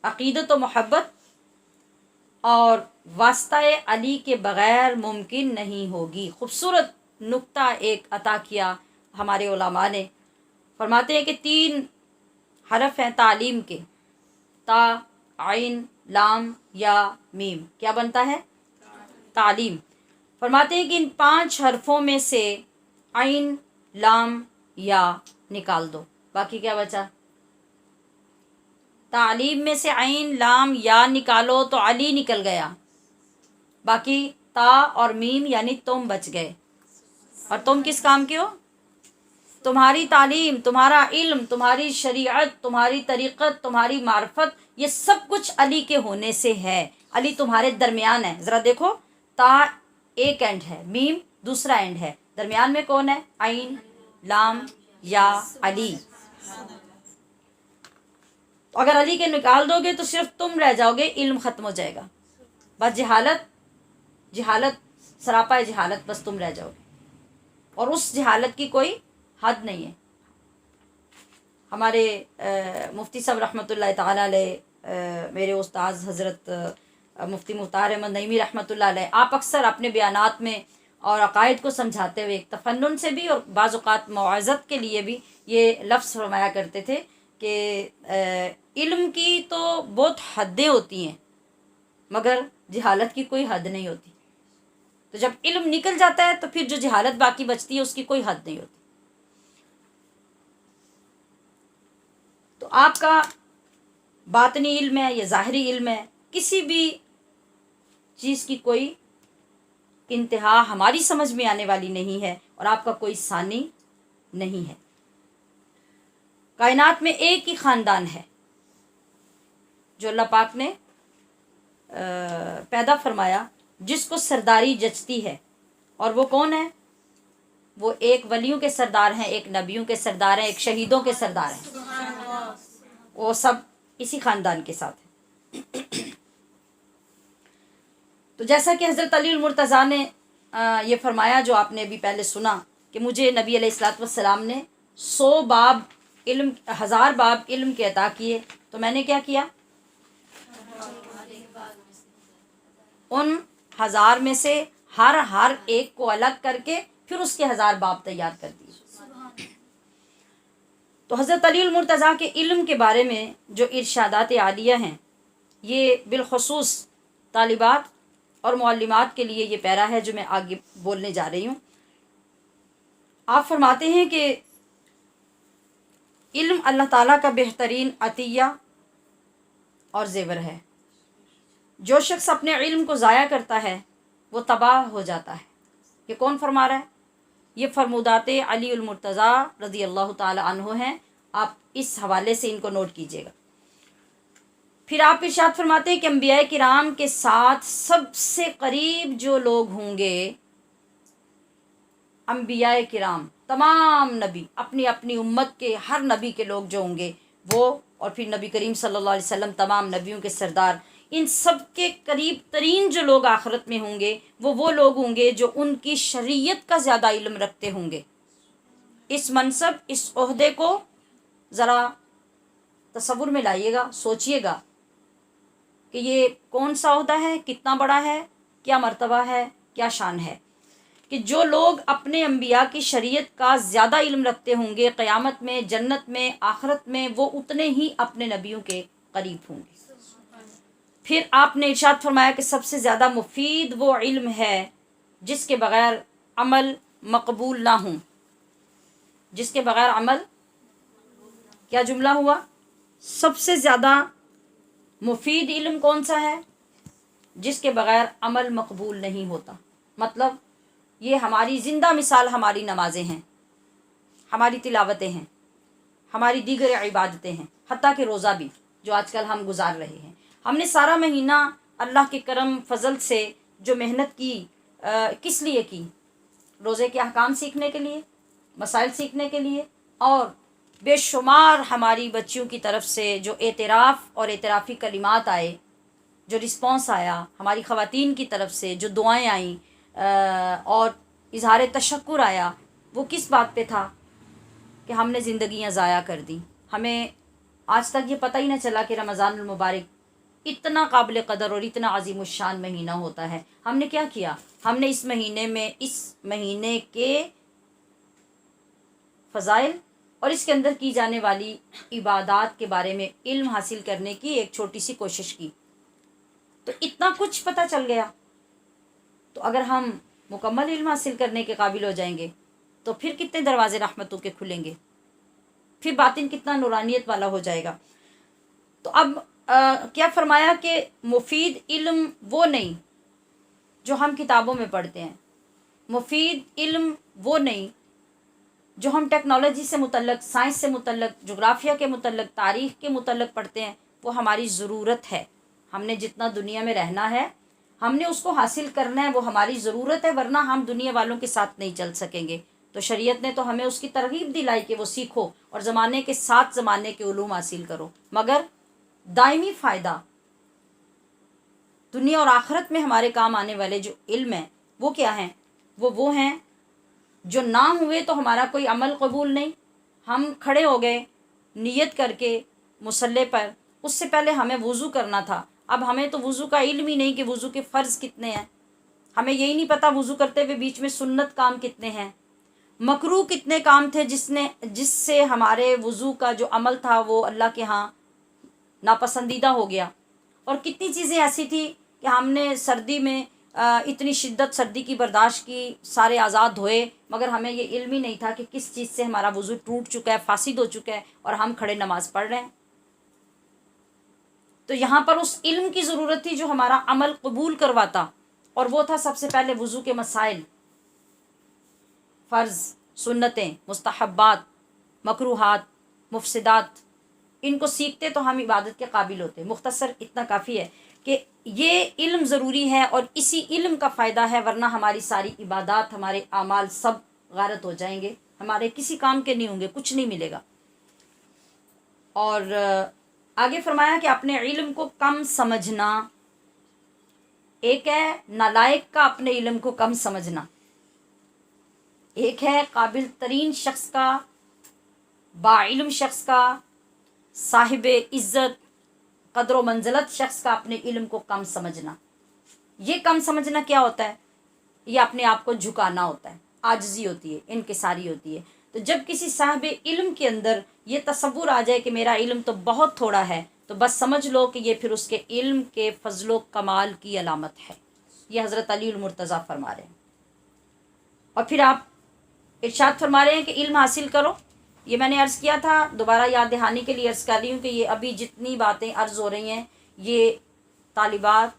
عقیدت و محبت اور واسطہ علی کے بغیر ممکن نہیں ہوگی۔ خوبصورت نقطہ ایک عطا کیا ہمارے علماء نے، فرماتے ہیں کہ 3 حرف ہیں تعلیم کے، تا، عین، لام یا میم، کیا بنتا ہے؟ تعلیم۔ فرماتے ہیں کہ ان 5 حرفوں میں سے عین، لام، یا نکال دو، باقی کیا بچا؟ تعلیم میں سے عین، لام، یا نکالو تو علی نکل گیا، باقی تا اور میم یعنی تم بچ گئے۔ اور تم کس کام کے ہو؟ تمہاری تعلیم، تمہارا علم، تمہاری شریعت، تمہاری طریقت، تمہاری معرفت، یہ سب کچھ علی کے ہونے سے ہے۔ علی تمہارے درمیان ہے۔ ذرا دیکھو، تا ایک اینڈ ہے، میم دوسرا اینڈ ہے، درمیان میں کون ہے؟ عین، لام، یا علی۔ تو اگر علی کے نکال دو گے تو صرف تم رہ جاؤ گے، علم ختم ہو جائے گا، بس جہالت سراپا جہالت، بس تم رہ جاؤ گے، اور اس جہالت کی کوئی حد نہیں ہے۔ ہمارے مفتی صاحب رحمۃ اللہ تعالیٰ علیہ، میرے استاذ حضرت مفتی مختار احمد نعیمی رحمۃ اللہ علیہ، آپ اکثر اپنے بیانات میں اور عقائد کو سمجھاتے ہوئے ایک تفنن سے بھی اور بعض اوقات موعظت کے لیے بھی یہ لفظ فرمایا کرتے تھے کہ علم کی تو بہت حدیں ہوتی ہیں مگر جہالت کی کوئی حد نہیں ہوتی۔ تو جب علم نکل جاتا ہے تو پھر جو جہالت باقی بچتی ہے اس کی کوئی حد نہیں ہوتی۔ تو آپ کا باطنی علم ہے یا ظاہری علم ہے، کسی بھی چیز کی کوئی انتہا ہماری سمجھ میں آنے والی نہیں ہے، اور آپ کا کوئی ثانی نہیں ہے۔ کائنات میں ایک ہی خاندان ہے جو اللہ پاک نے پیدا فرمایا، جس کو سرداری جچتی ہے، اور وہ کون ہے؟ وہ ایک ولیوں کے سردار ہیں، ایک نبیوں کے سردار ہیں، ایک شہیدوں کے سردار ہیں، وہ سب اسی خاندان کے ساتھ ہیں۔ تو جیسا کہ حضرت علی المرتضیٰ نے یہ فرمایا، جو آپ نے ابھی پہلے سنا، کہ مجھے نبی علیہ الصلوۃ والسلام نے 100 باب علم، 1000 باب علم کے عطا کیے، تو میں نے کیا کیا؟ ان 1000 میں سے ہر ایک کو الگ کر کے پھر اس کے 1000 باب تیار کر دیے۔ تو حضرت علی المرتضیٰ کے علم کے بارے میں جو ارشادات عالیہ ہیں، یہ بالخصوص طالبات اور معلمات کے لیے یہ پیرا ہے جو میں آگے بولنے جا رہی ہوں۔ آپ فرماتے ہیں کہ علم اللہ تعالیٰ کا بہترین عطیہ اور زیور ہے۔ جو شخص اپنے علم کو ضائع کرتا ہے وہ تباہ ہو جاتا ہے۔ یہ کون فرما رہا ہے؟ یہ فرمودات علی المرتضیٰ رضی اللہ تعالی عنہ ہیں۔ آپ اس حوالے سے ان کو نوٹ کیجئے گا۔ پھر آپ ارشاد فرماتے ہیں کہ انبیاء کرام کے ساتھ سب سے قریب جو لوگ ہوں گے، انبیاء کرام، تمام نبی، اپنی اپنی امت کے ہر نبی کے لوگ جو ہوں گے وہ، اور پھر نبی کریم صلی اللہ علیہ وسلم تمام نبیوں کے سردار، ان سب کے قریب ترین جو لوگ آخرت میں ہوں گے وہ لوگ ہوں گے جو ان کی شریعت کا زیادہ علم رکھتے ہوں گے۔ اس منصب، اس عہدے کو ذرا تصور میں لائیے گا، سوچئے گا کہ یہ کون سا عہدہ ہے، کتنا بڑا ہے، کیا مرتبہ ہے، کیا شان ہے، کہ جو لوگ اپنے انبیاء کی شریعت کا زیادہ علم رکھتے ہوں گے، قیامت میں، جنت میں، آخرت میں وہ اتنے ہی اپنے نبیوں کے قریب ہوں گے۔ پھر آپ نے ارشاد فرمایا کہ سب سے زیادہ مفید وہ علم ہے جس کے بغیر عمل مقبول نہ ہوں۔ جس کے بغیر عمل، کیا جملہ ہوا؟ سب سے زیادہ مفید علم کون سا ہے؟ جس کے بغیر عمل مقبول نہیں ہوتا۔ مطلب یہ ہماری زندہ مثال ہماری نمازیں ہیں، ہماری تلاوتیں ہیں، ہماری دیگر عبادتیں ہیں، حتیٰ کہ روزہ بھی جو آج کل ہم گزار رہے ہیں۔ ہم نے سارا مہینہ اللہ کے کرم فضل سے جو محنت کی، کس لیے کی؟ روزے کے احکام سیکھنے کے لیے، مسائل سیکھنے کے لیے، اور بے شمار ہماری بچیوں کی طرف سے جو اعتراف اور اعترافی کلمات آئے، جو رسپانس آیا ہماری خواتین کی طرف سے، جو دعائیں آئیں اور اظہار تشکر آیا، وہ کس بات پہ تھا؟ کہ ہم نے زندگیاں ضائع کر دیں۔ ہمیں آج تک یہ پتہ ہی نہ چلا کہ رمضان المبارک اتنا قابل قدر اور اتنا عظیم الشان مہینہ ہوتا ہے۔ ہم نے کیا کیا؟ ہم نے اس مہینے میں اس مہینے کے فضائل اور اس کے اندر کی جانے والی عبادات کے بارے میں علم حاصل کرنے کی ایک چھوٹی سی کوشش کی، تو اتنا کچھ پتہ چل گیا۔ تو اگر ہم مکمل علم حاصل کرنے کے قابل ہو جائیں گے تو پھر کتنے دروازے رحمتوں کے کھلیں گے، پھر باطن کتنا نورانیت والا ہو جائے گا۔ تو اب کیا فرمایا کہ مفید علم وہ نہیں جو ہم کتابوں میں پڑھتے ہیں، مفید علم وہ نہیں جو ہم ٹیکنالوجی سے متعلق، سائنس سے متعلق، جغرافیہ کے متعلق، تاریخ کے متعلق پڑھتے ہیں۔ وہ ہماری ضرورت ہے، ہم نے جتنا دنیا میں رہنا ہے ہم نے اس کو حاصل کرنا ہے، وہ ہماری ضرورت ہے، ورنہ ہم دنیا والوں کے ساتھ نہیں چل سکیں گے۔ تو شریعت نے تو ہمیں اس کی ترغیب دلائی کہ وہ سیکھو اور زمانے کے ساتھ زمانے کے علوم حاصل کرو، مگر دائمی فائدہ دنیا اور آخرت میں ہمارے کام آنے والے جو علم ہیں وہ کیا ہیں؟ وہ ہیں جو نہ ہوئے تو ہمارا کوئی عمل قبول نہیں۔ ہم کھڑے ہو گئے نیت کر کے مصلی پر، اس سے پہلے ہمیں وضو کرنا تھا، اب ہمیں تو وضو کا علم ہی نہیں کہ وضو کے فرض کتنے ہیں، ہمیں یہی نہیں پتہ وضو کرتے ہوئے بیچ میں سنت کام کتنے ہیں، مکروہ کتنے کام تھے جس سے ہمارے وضو کا جو عمل تھا وہ اللہ کے ہاں ناپسندیدہ ہو گیا، اور کتنی چیزیں ایسی تھی کہ ہم نے سردی میں اتنی شدت سردی کی برداشت کی، سارے آزاد دھوئے، مگر ہمیں یہ علم ہی نہیں تھا کہ کس چیز سے ہمارا وضو ٹوٹ چکا ہے، فاسد ہو چکا ہے، اور ہم کھڑے نماز پڑھ رہے ہیں۔ تو یہاں پر اس علم کی ضرورت تھی جو ہمارا عمل قبول کرواتا، اور وہ تھا سب سے پہلے وضو کے مسائل، فرض، سنتیں، مستحبات، مکروہات، مفسدات، ان کو سیکھتے تو ہم عبادت کے قابل ہوتے۔ مختصر اتنا کافی ہے کہ یہ علم ضروری ہے اور اسی علم کا فائدہ ہے، ورنہ ہماری ساری عبادات، ہمارے اعمال سب غارت ہو جائیں گے، ہمارے کسی کام کے نہیں ہوں گے، کچھ نہیں ملے گا۔ اور آگے فرمایا کہ اپنے علم کو کم سمجھنا، ایک ہے نالائق کا اپنے علم کو کم سمجھنا، ایک ہے قابل ترین شخص کا، باعلم شخص کا، صاحب عزت، قدر و منزلت شخص کا اپنے علم کو کم سمجھنا۔ یہ کم سمجھنا کیا ہوتا ہے؟ یہ اپنے آپ کو جھکانا ہوتا ہے، عاجزی ہوتی ہے، انکساری ہوتی ہے۔ تو جب کسی صاحب علم کے اندر یہ تصور آ جائے کہ میرا علم تو بہت تھوڑا ہے، تو بس سمجھ لو کہ یہ پھر اس کے علم کے فضل و کمال کی علامت ہے۔ یہ حضرت علی المرتضیٰ فرما رہے ہیں۔ اور پھر آپ ارشاد فرما رہے ہیں کہ علم حاصل کرو۔ یہ میں نے عرض کیا تھا، دوبارہ یاد دہانی کے لیے عرض کر رہی ہوں کہ یہ ابھی جتنی باتیں عرض ہو رہی ہیں یہ طالبات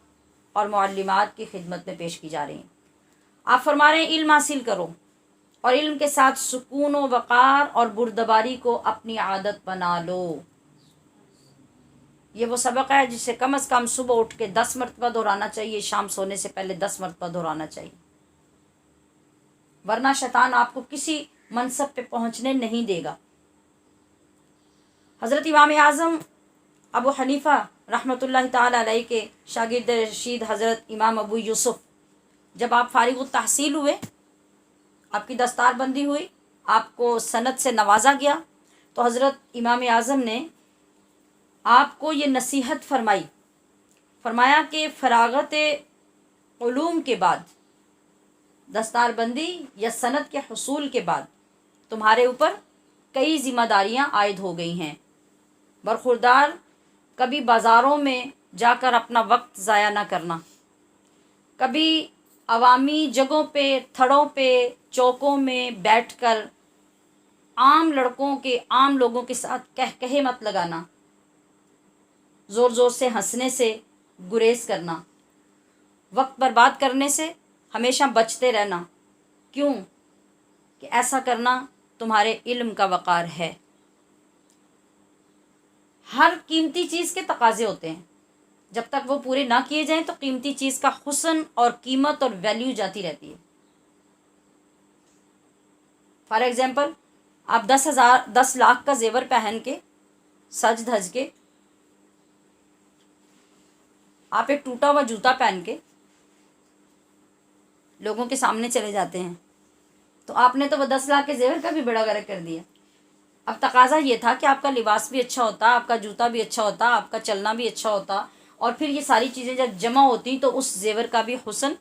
اور معلمات کی خدمت میں پیش کی جا رہی ہیں۔ آپ فرما رہے ہیں علم حاصل کرو، اور علم کے ساتھ سکون و وقار اور بردباری کو اپنی عادت بنا لو۔ یہ وہ سبق ہے جسے کم از کم صبح اٹھ کے 10 مرتبہ دہرانا چاہیے، شام سونے سے پہلے 10 مرتبہ دہرانا چاہیے، ورنہ شیطان آپ کو کسی منصب پہ پہنچنے نہیں دے گا۔ حضرت امام اعظم ابو حنیفہ رحمۃ اللہ تعالی علیہ کے شاگرد رشید حضرت امام ابو یوسف، جب آپ فارغ التحصیل ہوئے، آپ کی دستار بندی ہوئی، آپ کو سند سے نوازا گیا، تو حضرت امام اعظم نے آپ کو یہ نصیحت فرمایا کہ فراغت علوم کے بعد، دستار بندی یا سند کے حصول کے بعد تمہارے اوپر کئی ذمہ داریاں عائد ہو گئی ہیں۔ برخوردار، کبھی بازاروں میں جا کر اپنا وقت ضائع نہ کرنا، کبھی عوامی جگہوں پہ، تھڑوں پہ، چوکوں میں بیٹھ کر عام لوگوں کے ساتھ کہے مت لگانا، زور زور سے ہنسنے سے گریز کرنا، وقت برباد کرنے سے ہمیشہ بچتے رہنا، کیوں کہ ایسا کرنا تمہارے علم کا وقار ہے. ہر قیمتی چیز کے تقاضے ہوتے ہیں، جب تک وہ پورے نہ کیے جائیں تو قیمتی چیز کا حسن اور قیمت اور ویلیو جاتی رہتی ہے. فار ایگزامپل، آپ 10 لاکھ کا زیور پہن کے سج دھج کے، آپ ایک ٹوٹا ہوا جوتا پہن کے لوگوں کے سامنے چلے جاتے ہیں، تو آپ نے تو وہ 10 لاکھ کے زیور کا بھی بیڑا غرق کر دیا. اب تقاضا یہ تھا کہ آپ کا لباس بھی اچھا ہوتا، آپ کا جوتا بھی اچھا ہوتا، آپ کا چلنا بھی اچھا ہوتا، اور پھر یہ ساری چیزیں جب جمع ہوتی تو اس زیور کا بھی حسن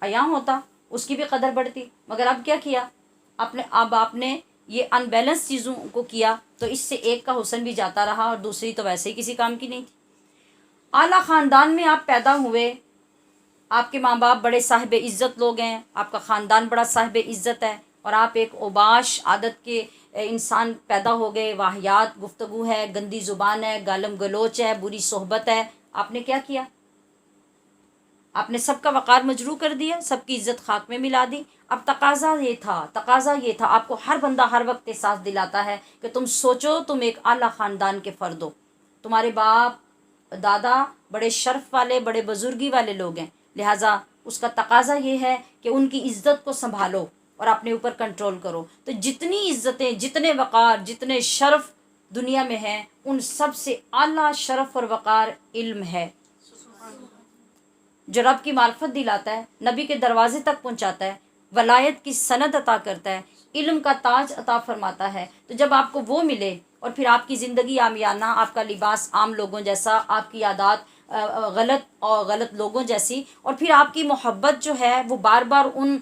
عیاں ہوتا، اس کی بھی قدر بڑھتی. مگر اب کیا کیا اب آپ نے یہ ان بیلنس چیزوں کو کیا، تو اس سے ایک کا حسن بھی جاتا رہا اور دوسری تو ویسے ہی کسی کام کی نہیں تھی. اعلیٰ خاندان میں آپ پیدا ہوئے، آپ کے ماں باپ بڑے صاحب عزت لوگ ہیں، آپ کا خاندان بڑا صاحب عزت ہے، اور آپ ایک اوباش عادت کے انسان پیدا ہو گئے، واہیات گفتگو ہے، گندی زبان ہے، گالم گلوچ ہے، بری صحبت ہے. آپ نے کیا کیا؟ آپ نے سب کا وقار مجروح کر دیا، سب کی عزت خاک میں ملا دی. اب تقاضا یہ تھا، آپ کو ہر بندہ ہر وقت احساس دلاتا ہے کہ تم سوچو تم ایک اعلیٰ خاندان کے فرد ہو، تمہارے باپ دادا بڑے شرف والے، بڑے بزرگی والے لوگ ہیں، لہٰذا اس کا تقاضا یہ ہے کہ ان کی عزت کو سنبھالو اور اپنے اوپر کنٹرول کرو. تو جتنی عزتیں، جتنے وقار، جتنے شرف دنیا میں ہیں، ان سب سے اعلیٰ شرف اور وقار علم ہے، جو رب کی معرفت دلاتا ہے، نبی کے دروازے تک پہنچاتا ہے، ولایت کی سند عطا کرتا ہے، علم کا تاج عطا فرماتا ہے. تو جب آپ کو وہ ملے اور پھر آپ کی زندگی عامیانہ، آپ کا لباس عام لوگوں جیسا، آپ کی عادات غلط لوگوں جیسی، اور پھر آپ کی محبت جو ہے وہ بار بار ان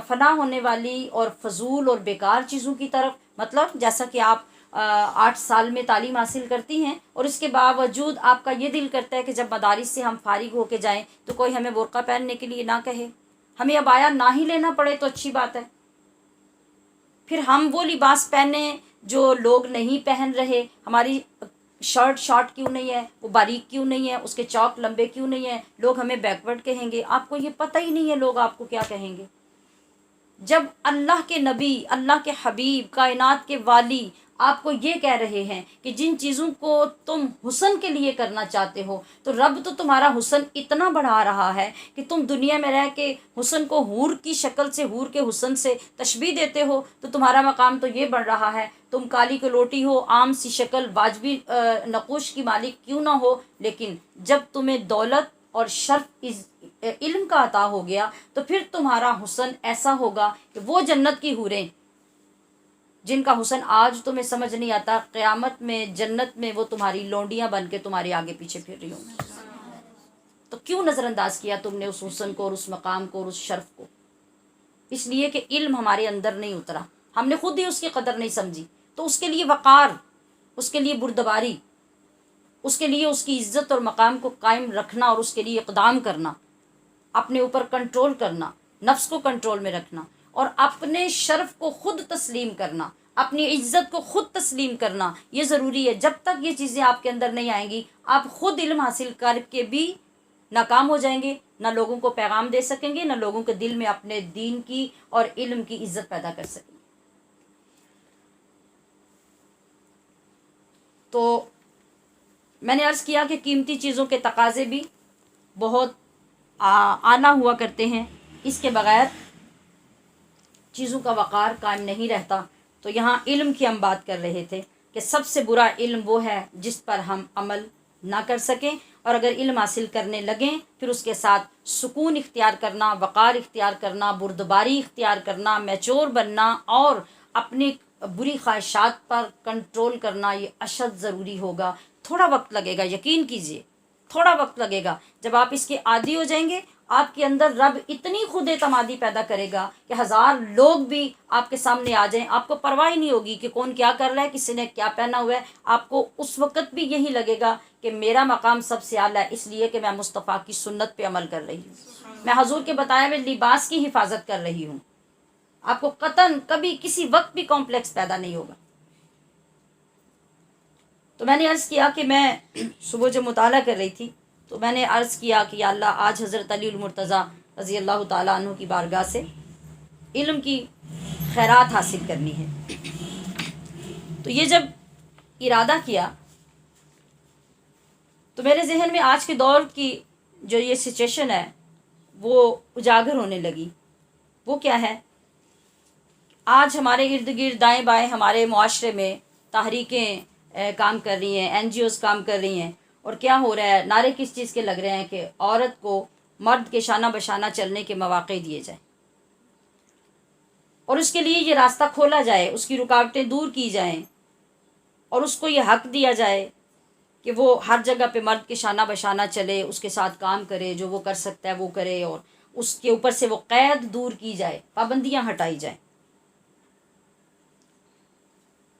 فنا ہونے والی اور فضول اور بیکار چیزوں کی طرف، مطلب جیسا کہ آپ 8 سال میں تعلیم حاصل کرتی ہیں اور اس کے باوجود آپ کا یہ دل کرتا ہے کہ جب مدارس سے ہم فارغ ہو کے جائیں تو کوئی ہمیں برقع پہننے کے لیے نہ کہے، ہمیں عبایا نہ ہی لینا پڑے تو اچھی بات ہے. پھر ہم وہ لباس پہنیں جو لوگ نہیں پہن رہے، ہماری شرٹ شارٹ کیوں نہیں ہے، وہ باریک کیوں نہیں ہے، اس کے چوک لمبے کیوں نہیں ہیں، لوگ ہمیں بیکورڈ کہیں گے. آپ کو یہ پتہ ہی نہیں ہے لوگ آپ کو کیا کہیں گے. جب اللہ کے نبی، اللہ کے حبیب، کائنات کے والی آپ کو یہ کہہ رہے ہیں کہ جن چیزوں کو تم حسن کے لیے کرنا چاہتے ہو، تو رب تو تمہارا حسن اتنا بڑھا رہا ہے کہ تم دنیا میں رہ کے حسن کو حور کی شکل سے، حور کے حسن سے تشبیہ دیتے ہو، تو تمہارا مقام تو یہ بڑھ رہا ہے. تم کالی کلوٹی ہو، عام سی شکل، واجبی نقوش کی مالک کیوں نہ ہو، لیکن جب تمہیں دولت اور شرف علم کا عطا ہو گیا تو پھر تمہارا حسن ایسا ہوگا کہ وہ جنت کی حوریں جن کا حسن آج تمہیں سمجھ نہیں آتا، قیامت میں جنت میں وہ تمہاری لونڈیاں بن کے تمہارے آگے پیچھے پھر رہی ہوں. تو کیوں نظر انداز کیا تم نے اس حسن کو اور اس مقام کو اور اس شرف کو؟ اس لیے کہ علم ہمارے اندر نہیں اترا، ہم نے خود ہی اس کی قدر نہیں سمجھی. تو اس کے لیے وقار، اس کے لیے بردباری، اس کے لیے اس کی عزت اور مقام کو قائم رکھنا اور اس کے لیے اقدام کرنا، اپنے اوپر کنٹرول کرنا، نفس کو کنٹرول میں رکھنا، اور اپنے شرف کو خود تسلیم کرنا، اپنی عزت کو خود تسلیم کرنا، یہ ضروری ہے. جب تک یہ چیزیں آپ کے اندر نہیں آئیں گی، آپ خود علم حاصل کر کے بھی ناکام ہو جائیں گے، نہ لوگوں کو پیغام دے سکیں گے، نہ لوگوں کے دل میں اپنے دین کی اور علم کی عزت پیدا کر سکیں گے. تو میں نے عرض کیا کہ قیمتی چیزوں کے تقاضے بھی بہت اعلیٰ ہوا کرتے ہیں، اس کے بغیر چیزوں کا وقار قائم نہیں رہتا. تو یہاں علم کی ہم بات کر رہے تھے کہ سب سے برا علم وہ ہے جس پر ہم عمل نہ کر سکیں، اور اگر علم حاصل کرنے لگیں پھر اس کے ساتھ سکون اختیار کرنا، وقار اختیار کرنا، بردباری اختیار کرنا، میچور بننا اور اپنی بری خواہشات پر کنٹرول کرنا، یہ اشد ضروری ہوگا. تھوڑا وقت لگے گا، یقین کیجئے تھوڑا وقت لگے گا. جب آپ اس کے عادی ہو جائیں گے، آپ کے اندر رب اتنی خود اعتمادی پیدا کرے گا کہ 1000 لوگ بھی آپ کے سامنے آ جائیں، آپ کو پرواہ ہی نہیں ہوگی کہ کون کیا کر رہا ہے، کسی نے کیا پہنا ہوا ہے. آپ کو اس وقت بھی یہی لگے گا کہ میرا مقام سب سے اعلیٰ ہے، اس لیے کہ میں مصطفیٰ کی سنت پہ عمل کر رہی ہوں، میں حضور کے بتائے ہوئے لباس کی حفاظت کر رہی ہوں. آپ کو قطعاً کبھی کسی وقت بھی کمپلیکس پیدا نہیں ہوگا. تو میں نے عرض کیا کہ میں صبح جو مطالعہ کر رہی تھی تو میں نے عرض کیا کہ یا اللہ، آج حضرت علی المرتضیٰ رضی اللہ تعالیٰ عنہ کی بارگاہ سے علم کی خیرات حاصل کرنی ہے۔ تو یہ جب ارادہ کیا تو میرے ذہن میں آج کے دور کی جو یہ سچویشن ہے وہ اجاگر ہونے لگی۔ وہ کیا ہے؟ آج ہمارے ارد گرد دائیں بائیں ہمارے معاشرے میں تحریکیں کام کر رہی ہیں، این جی اوز کام کر رہی ہیں، اور کیا ہو رہا ہے، نعرے کس چیز کے لگ رہے ہیں کہ عورت کو مرد کے شانہ بشانہ چلنے کے مواقع دیے جائیں، اور اس کے لیے یہ راستہ کھولا جائے، اس کی رکاوٹیں دور کی جائیں، اور اس کو یہ حق دیا جائے کہ وہ ہر جگہ پہ مرد کے شانہ بشانہ چلے، اس کے ساتھ کام کرے، جو وہ کر سکتا ہے وہ کرے، اور اس کے اوپر سے وہ قید دور کی جائے، پابندیاں ہٹائی جائیں۔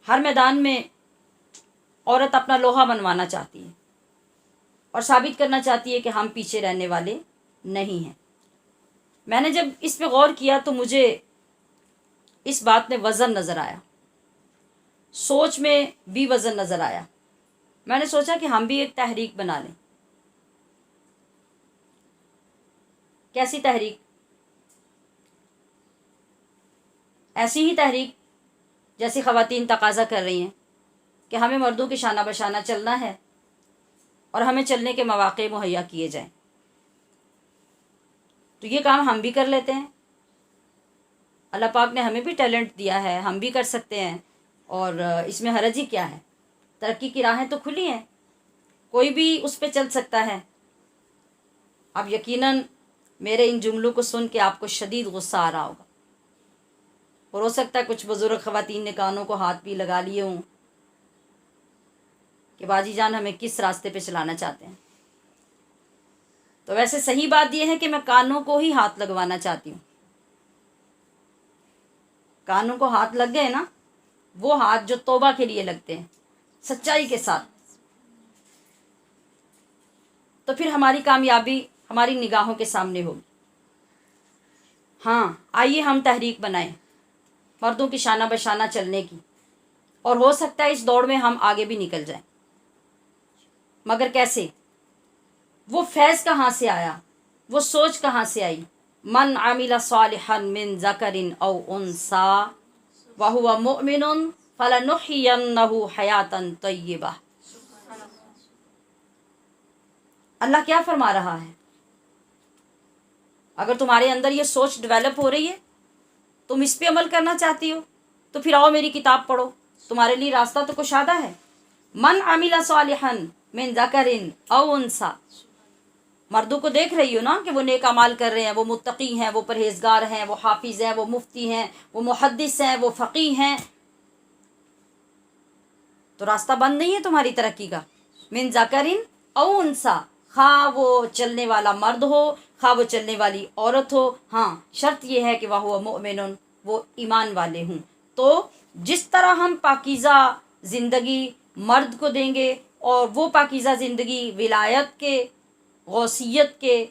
ہر میدان میں عورت اپنا لوہا منوانا چاہتی ہے اور ثابت کرنا چاہتی ہے کہ ہم پیچھے رہنے والے نہیں ہیں۔ میں نے جب اس پہ غور کیا تو مجھے اس بات میں وزن نظر آیا، سوچ میں بھی وزن نظر آیا۔ میں نے سوچا کہ ہم بھی ایک تحریک بنا لیں۔ کیسی تحریک؟ ایسی ہی تحریک جیسی خواتین تقاضا کر رہی ہیں کہ ہمیں مردوں کے شانہ بشانہ چلنا ہے اور ہمیں چلنے کے مواقع مہیا کیے جائیں۔ تو یہ کام ہم بھی کر لیتے ہیں، اللہ پاک نے ہمیں بھی ٹیلنٹ دیا ہے، ہم بھی کر سکتے ہیں، اور اس میں حرج ہی کیا ہے؟ ترقی کی راہیں تو کھلی ہیں، کوئی بھی اس پہ چل سکتا ہے۔ اب یقیناً میرے ان جملوں کو سن کے آپ کو شدید غصہ آ رہا ہوگا، اور ہو سکتا ہے کچھ بزرگ خواتین نے کانوں کو ہاتھ بھی لگا لیے ہوں کہ باجی جان ہمیں کس راستے پہ چلانا چاہتے ہیں۔ تو ویسے صحیح بات یہ ہے کہ میں کانوں کو ہی ہاتھ لگوانا چاہتی ہوں۔ کانوں کو ہاتھ لگ گئے نا، وہ ہاتھ جو توبہ کے لیے لگتے ہیں سچائی کے ساتھ، تو پھر ہماری کامیابی ہماری نگاہوں کے سامنے ہوگی۔ ہاں، آئیے ہم تحریک بنائیں مردوں کی شانہ بشانہ چلنے کی، اور ہو سکتا ہے اس دوڑ میں ہم آگے بھی نکل جائیں۔ مگر کیسے؟ وہ فیض کہاں سے آیا؟ وہ سوچ کہاں سے آئی؟ من عمل صالحا من ذکر او انثی وہو مؤمن فلنحینہ حیاتا طیبہ۔ اللہ کیا فرما رہا ہے؟ اگر تمہارے اندر یہ سوچ ڈیولپ ہو رہی ہے، تم اس پہ عمل کرنا چاہتی ہو، تو پھر آؤ میری کتاب پڑھو، تمہارے لیے راستہ تو کشادہ ہے۔ من عمل صالحا من ذکر او انثی، مردوں کو دیکھ رہی ہو نا کہ وہ نیک اعمال کر رہے ہیں، وہ متقی ہیں، وہ پرہیزگار ہیں، وہ حافظ ہیں، وہ مفتی ہیں، وہ محدث ہیں، وہ فقیہ ہیں، تو راستہ بند نہیں ہے تمہاری ترقی کا۔ من ذکر او انثی، خواہ وہ چلنے والا مرد ہو، خواہ وہ چلنے والی عورت ہو، ہاں شرط یہ ہے کہ وہ مؤمن، وہ ایمان والے ہوں۔ تو جس طرح ہم پاکیزہ زندگی مرد کو دیں گے، اور وہ پاکیزہ زندگی ولایت کے، غوثیت کے،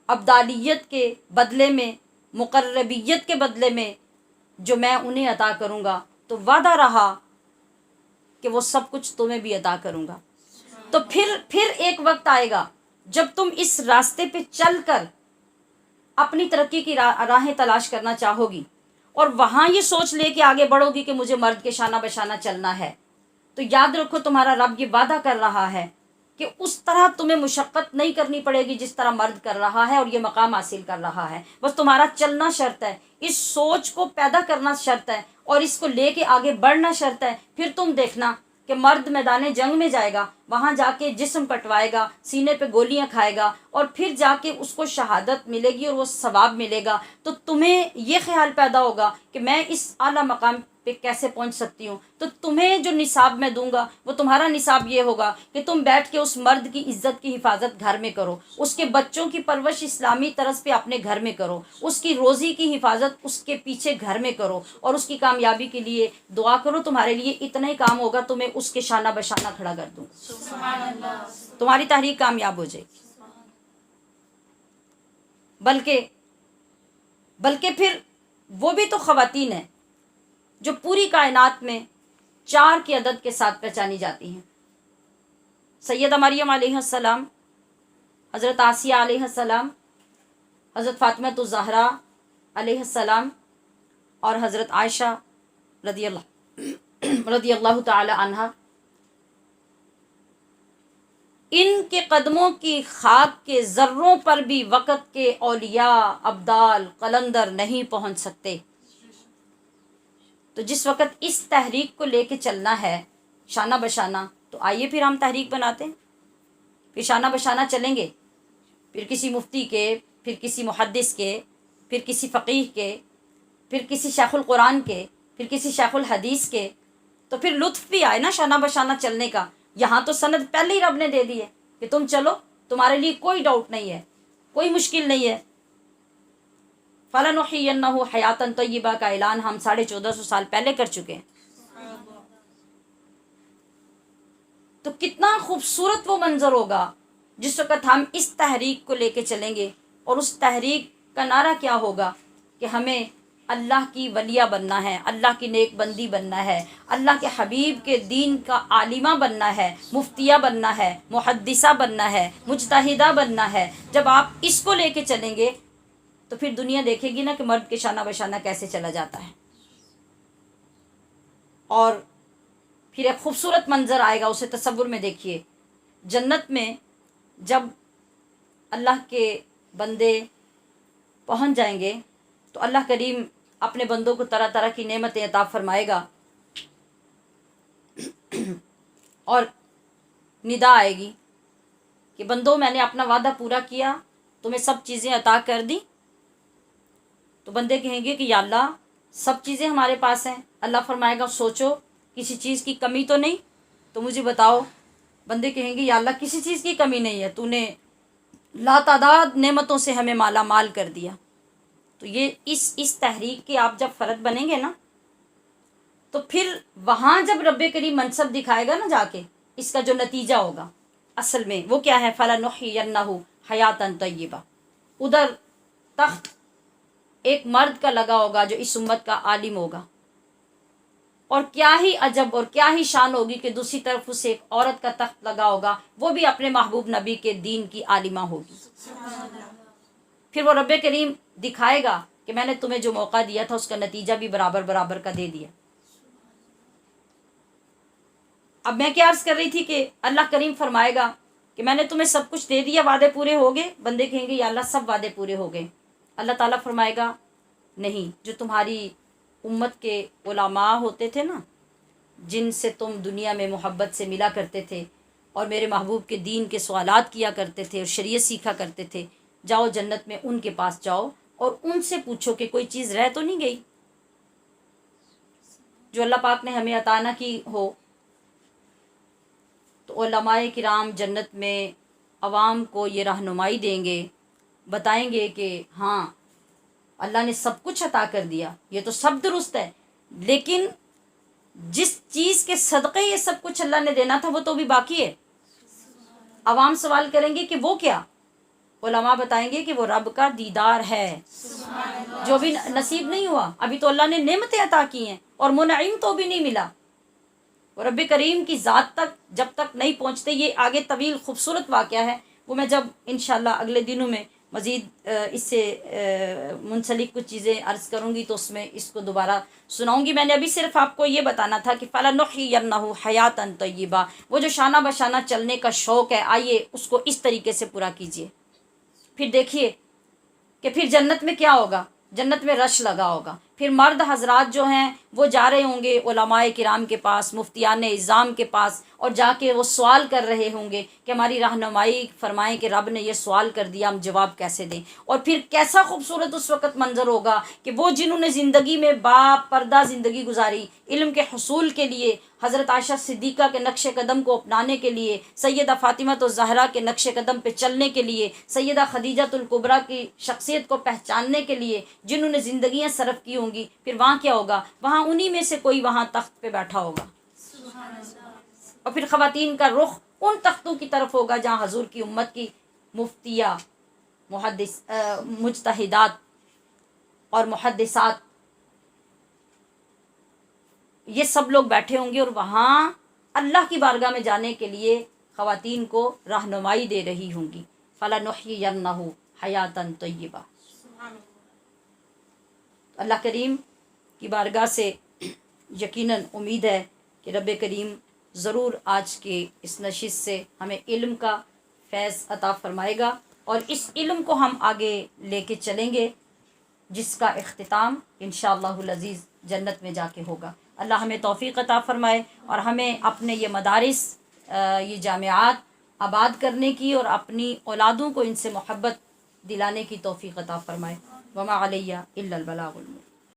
ابدالیت کے بدلے میں، مقربیت کے بدلے میں جو میں انہیں عطا کروں گا، تو وعدہ رہا کہ وہ سب کچھ تمہیں بھی عطا کروں گا۔ تو پھر ایک وقت آئے گا جب تم اس راستے پہ چل کر اپنی ترقی کی راہیں تلاش کرنا چاہو گی، اور وہاں یہ سوچ لے کے آگے بڑھو گی کہ مجھے مرد کے شانہ بشانہ چلنا ہے، تو یاد رکھو تمہارا رب یہ وعدہ کر رہا ہے کہ اس طرح تمہیں مشقت نہیں کرنی پڑے گی جس طرح مرد کر رہا ہے اور یہ مقام حاصل کر رہا ہے۔ بس تمہارا چلنا شرط ہے، اس سوچ کو پیدا کرنا شرط ہے، اور اس کو لے کے آگے بڑھنا شرط ہے۔ پھر تم دیکھنا کہ مرد میدان جنگ میں جائے گا، وہاں جا کے جسم کٹوائے گا، سینے پہ گولیاں کھائے گا، اور پھر جا کے اس کو شہادت ملے گی اور وہ ثواب ملے گا۔ تو تمہیں یہ خیال پیدا ہوگا کہ میں اس اعلیٰ مقام پہ کیسے پہنچ سکتی ہوں۔ تو تمہیں جو نصاب میں دوں گا وہ تمہارا نصاب یہ ہوگا کہ تم بیٹھ کے اس مرد کی عزت کی حفاظت گھر میں کرو، اس کے بچوں کی پرورش اسلامی طرز پہ اپنے گھر میں کرو، اس کی روزی کی حفاظت اس کے پیچھے گھر میں کرو، اور اس کی کامیابی کے لیے دعا کرو۔ تمہارے لیے اتنا ہی کام ہوگا، تمہیں اس کے شانہ بشانہ کھڑا کر دوں، تمہاری تحریک کامیاب ہو جائے گی۔ بلکہ پھر وہ بھی تو خواتین ہیں جو پوری کائنات میں 4 کے عدد کے ساتھ پہچانی جاتی ہیں۔ سیدہ مریم علیہ السلام، حضرت آسیہ علیہ السلام، حضرت فاطمہ الزہرا، علیہ السلام اور حضرت عائشہ رضی اللہ تعالی عنہا، ان کے قدموں کی خاک کے ذروں پر بھی وقت کے اولیاء، ابدال، قلندر نہیں پہنچ سکتے۔ تو جس وقت اس تحریک کو لے کے چلنا ہے شانہ بشانہ، تو آئیے پھر ہم تحریک بناتے ہیں، پھر شانہ بشانہ چلیں گے، پھر کسی مفتی کے، پھر کسی محدث کے، پھر کسی فقیہ کے، پھر کسی شیخ القرآن کے، پھر کسی شیخ الحدیث کے، تو پھر لطف بھی آئے نا شانہ بشانہ چلنے کا۔ یہاں تو سند پہلے ہی رب نے دے دی ہے کہ تم چلو، تمہارے لیے کوئی ڈاؤٹ نہیں ہے، کوئی مشکل نہیں ہے۔ فَلَنُحْيِيَنَّهُ حَيَاتًا طَيِّبَةً کا اعلان ہم 1450 سال پہلے کر چکے ہیں۔ تو کتنا خوبصورت وہ منظر ہوگا جس وقت ہم اس تحریک کو لے کے چلیں گے، اور اس تحریک کا نعرہ کیا ہوگا کہ ہمیں اللہ کی ولیہ بننا ہے، اللہ کی نیک بندی بننا ہے، اللہ کے حبیب کے دین کا عالمہ بننا ہے، مفتیہ بننا ہے، محدثہ بننا ہے، مجتہدہ بننا ہے۔ جب آپ اس کو لے کے چلیں گے تو پھر دنیا دیکھے گی نا کہ مرد کے شانہ بشانہ کیسے چلا جاتا ہے، اور پھر ایک خوبصورت منظر آئے گا، اسے تصور میں دیکھیے۔ جنت میں جب اللہ کے بندے پہنچ جائیں گے تو اللہ کریم اپنے بندوں کو طرح طرح کی نعمتیں عطا فرمائے گا، اور ندا آئے گی کہ بندو میں نے اپنا وعدہ پورا کیا، تمہیں سب چیزیں عطا کر دی۔ تو بندے کہیں گے کہ یا اللہ سب چیزیں ہمارے پاس ہیں۔ اللہ فرمائے گا سوچو کسی چیز کی کمی تو نہیں، تو مجھے بتاؤ۔ بندے کہیں گے یا اللہ کسی چیز کی کمی نہیں ہے، تو نے لاتعداد نعمتوں سے ہمیں مالا مال کر دیا۔ تو یہ اس تحریک کے آپ جب فرد بنیں گے نا، تو پھر وہاں جب رب کریم منصب دکھائے گا نا جا کے، اس کا جو نتیجہ ہوگا اصل میں وہ کیا ہے؟ فَلَنُحْيِيَنَّهُ حَيَاتًا طَيِّبَةً۔ ادھر تخت ایک مرد کا لگا ہوگا جو اس امت کا عالم ہوگا، اور کیا ہی عجب اور کیا ہی شان ہوگی کہ دوسری طرف اسے ایک عورت کا تخت لگا ہوگا، وہ بھی اپنے محبوب نبی کے دین کی عالمہ ہوگی۔ پھر وہ رب کریم دکھائے گا کہ میں نے تمہیں جو موقع دیا تھا اس کا نتیجہ بھی برابر برابر کا دے دیا۔ اب میں کیا عرض کر رہی تھی کہ اللہ کریم فرمائے گا کہ میں نے تمہیں سب کچھ دے دیا، وعدے پورے ہو گئے۔ بندے کہیں گے یا اللہ سب وعدے پورے ہو گئے۔ اللہ تعالیٰ فرمائے گا نہیں، جو تمہاری امت کے علماء ہوتے تھے نا، جن سے تم دنیا میں محبت سے ملا کرتے تھے اور میرے محبوب کے دین کے سوالات کیا کرتے تھے اور شریعت سیکھا کرتے تھے، جاؤ جنت میں ان کے پاس جاؤ اور ان سے پوچھو کہ کوئی چیز رہ تو نہیں گئی جو اللہ پاک نے ہمیں عطا نہ کی ہو۔ تو علماء کرام جنت میں عوام کو یہ رہنمائی دیں گے، بتائیں گے کہ ہاں اللہ نے سب کچھ عطا کر دیا، یہ تو سب درست ہے، لیکن جس چیز کے صدقے یہ سب کچھ اللہ نے دینا تھا وہ تو بھی باقی ہے۔ عوام سوال کریں گے کہ وہ کیا؟ علماء بتائیں گے کہ وہ رب کا دیدار ہے، جو بھی نصیب نہیں ہوا۔ ابھی تو اللہ نے نعمتیں عطا کی ہیں اور منعم تو بھی نہیں ملا، اور رب کریم کی ذات تک جب تک نہیں پہنچتے۔ یہ آگے طویل خوبصورت واقعہ ہے، وہ میں جب انشاءاللہ اگلے دنوں میں مزید اس سے منسلک کچھ چیزیں عرض کروں گی تو اس میں اس کو دوبارہ سناؤں گی۔ میں نے ابھی صرف آپ کو یہ بتانا تھا کہ فَلَنُحْيِيَنَّهُ حَيَاتًا طَيِّبَةً، وہ جو شانہ بشانہ چلنے کا شوق ہے، آئیے اس کو اس طریقے سے پورا کیجیے۔ پھر دیکھیے کہ پھر جنت میں کیا ہوگا، جنت میں رش لگا ہوگا۔ پھر مرد حضرات جو ہیں وہ جا رہے ہوں گے علماء کرام کے پاس، مفتیان اعظام کے پاس، اور جا کے وہ سوال کر رہے ہوں گے کہ ہماری رہنمائی فرمائیں کہ رب نے یہ سوال کر دیا، ہم جواب کیسے دیں۔ اور پھر کیسا خوبصورت اس وقت منظر ہوگا کہ وہ جنہوں نے زندگی میں با پردہ زندگی گزاری، علم کے حصول کے لیے، حضرت عائشہ صدیقہ کے نقش قدم کو اپنانے کے لیے، سیدہ فاطمہ الزہرا کے نقش قدم پہ چلنے کے لیے، سیدہ خدیجہ الکبریٰ کی شخصیت کو پہچاننے کے لیے جنہوں نے زندگیاں صرف کی ہوں گی، پھر وہاں کیا ہوگا؟ وہاں انہی میں سے کوئی وہاں تخت پہ بیٹھا ہوگا، اور پھر خواتین کا رخ ان تختوں کی طرف ہوگا جہاں حضور کی امت کی مفتیہ، مجتہدات اور محدثات، یہ سب لوگ بیٹھے ہوں گے، اور وہاں اللہ کی بارگاہ میں جانے کے لیے خواتین کو رہنمائی دے رہی ہوں گی۔ فَلَنُحْيِيَنَّهُ حَيَاتًا طَيِّبَةً۔ اللہ کریم کی بارگاہ سے یقیناً امید ہے کہ رب کریم ضرور آج کی اس نشست سے ہمیں علم کا فیض عطا فرمائے گا، اور اس علم کو ہم آگے لے کے چلیں گے، جس کا اختتام انشاءاللہ العزیز جنت میں جا کے ہوگا۔ اللہ ہمیں توفیق عطا فرمائے، اور ہمیں اپنے یہ مدارس، یہ جامعات آباد کرنے کی، اور اپنی اولادوں کو ان سے محبت دلانے کی توفیق عطا فرمائے۔ وما علیہ الا البلاغ المبین۔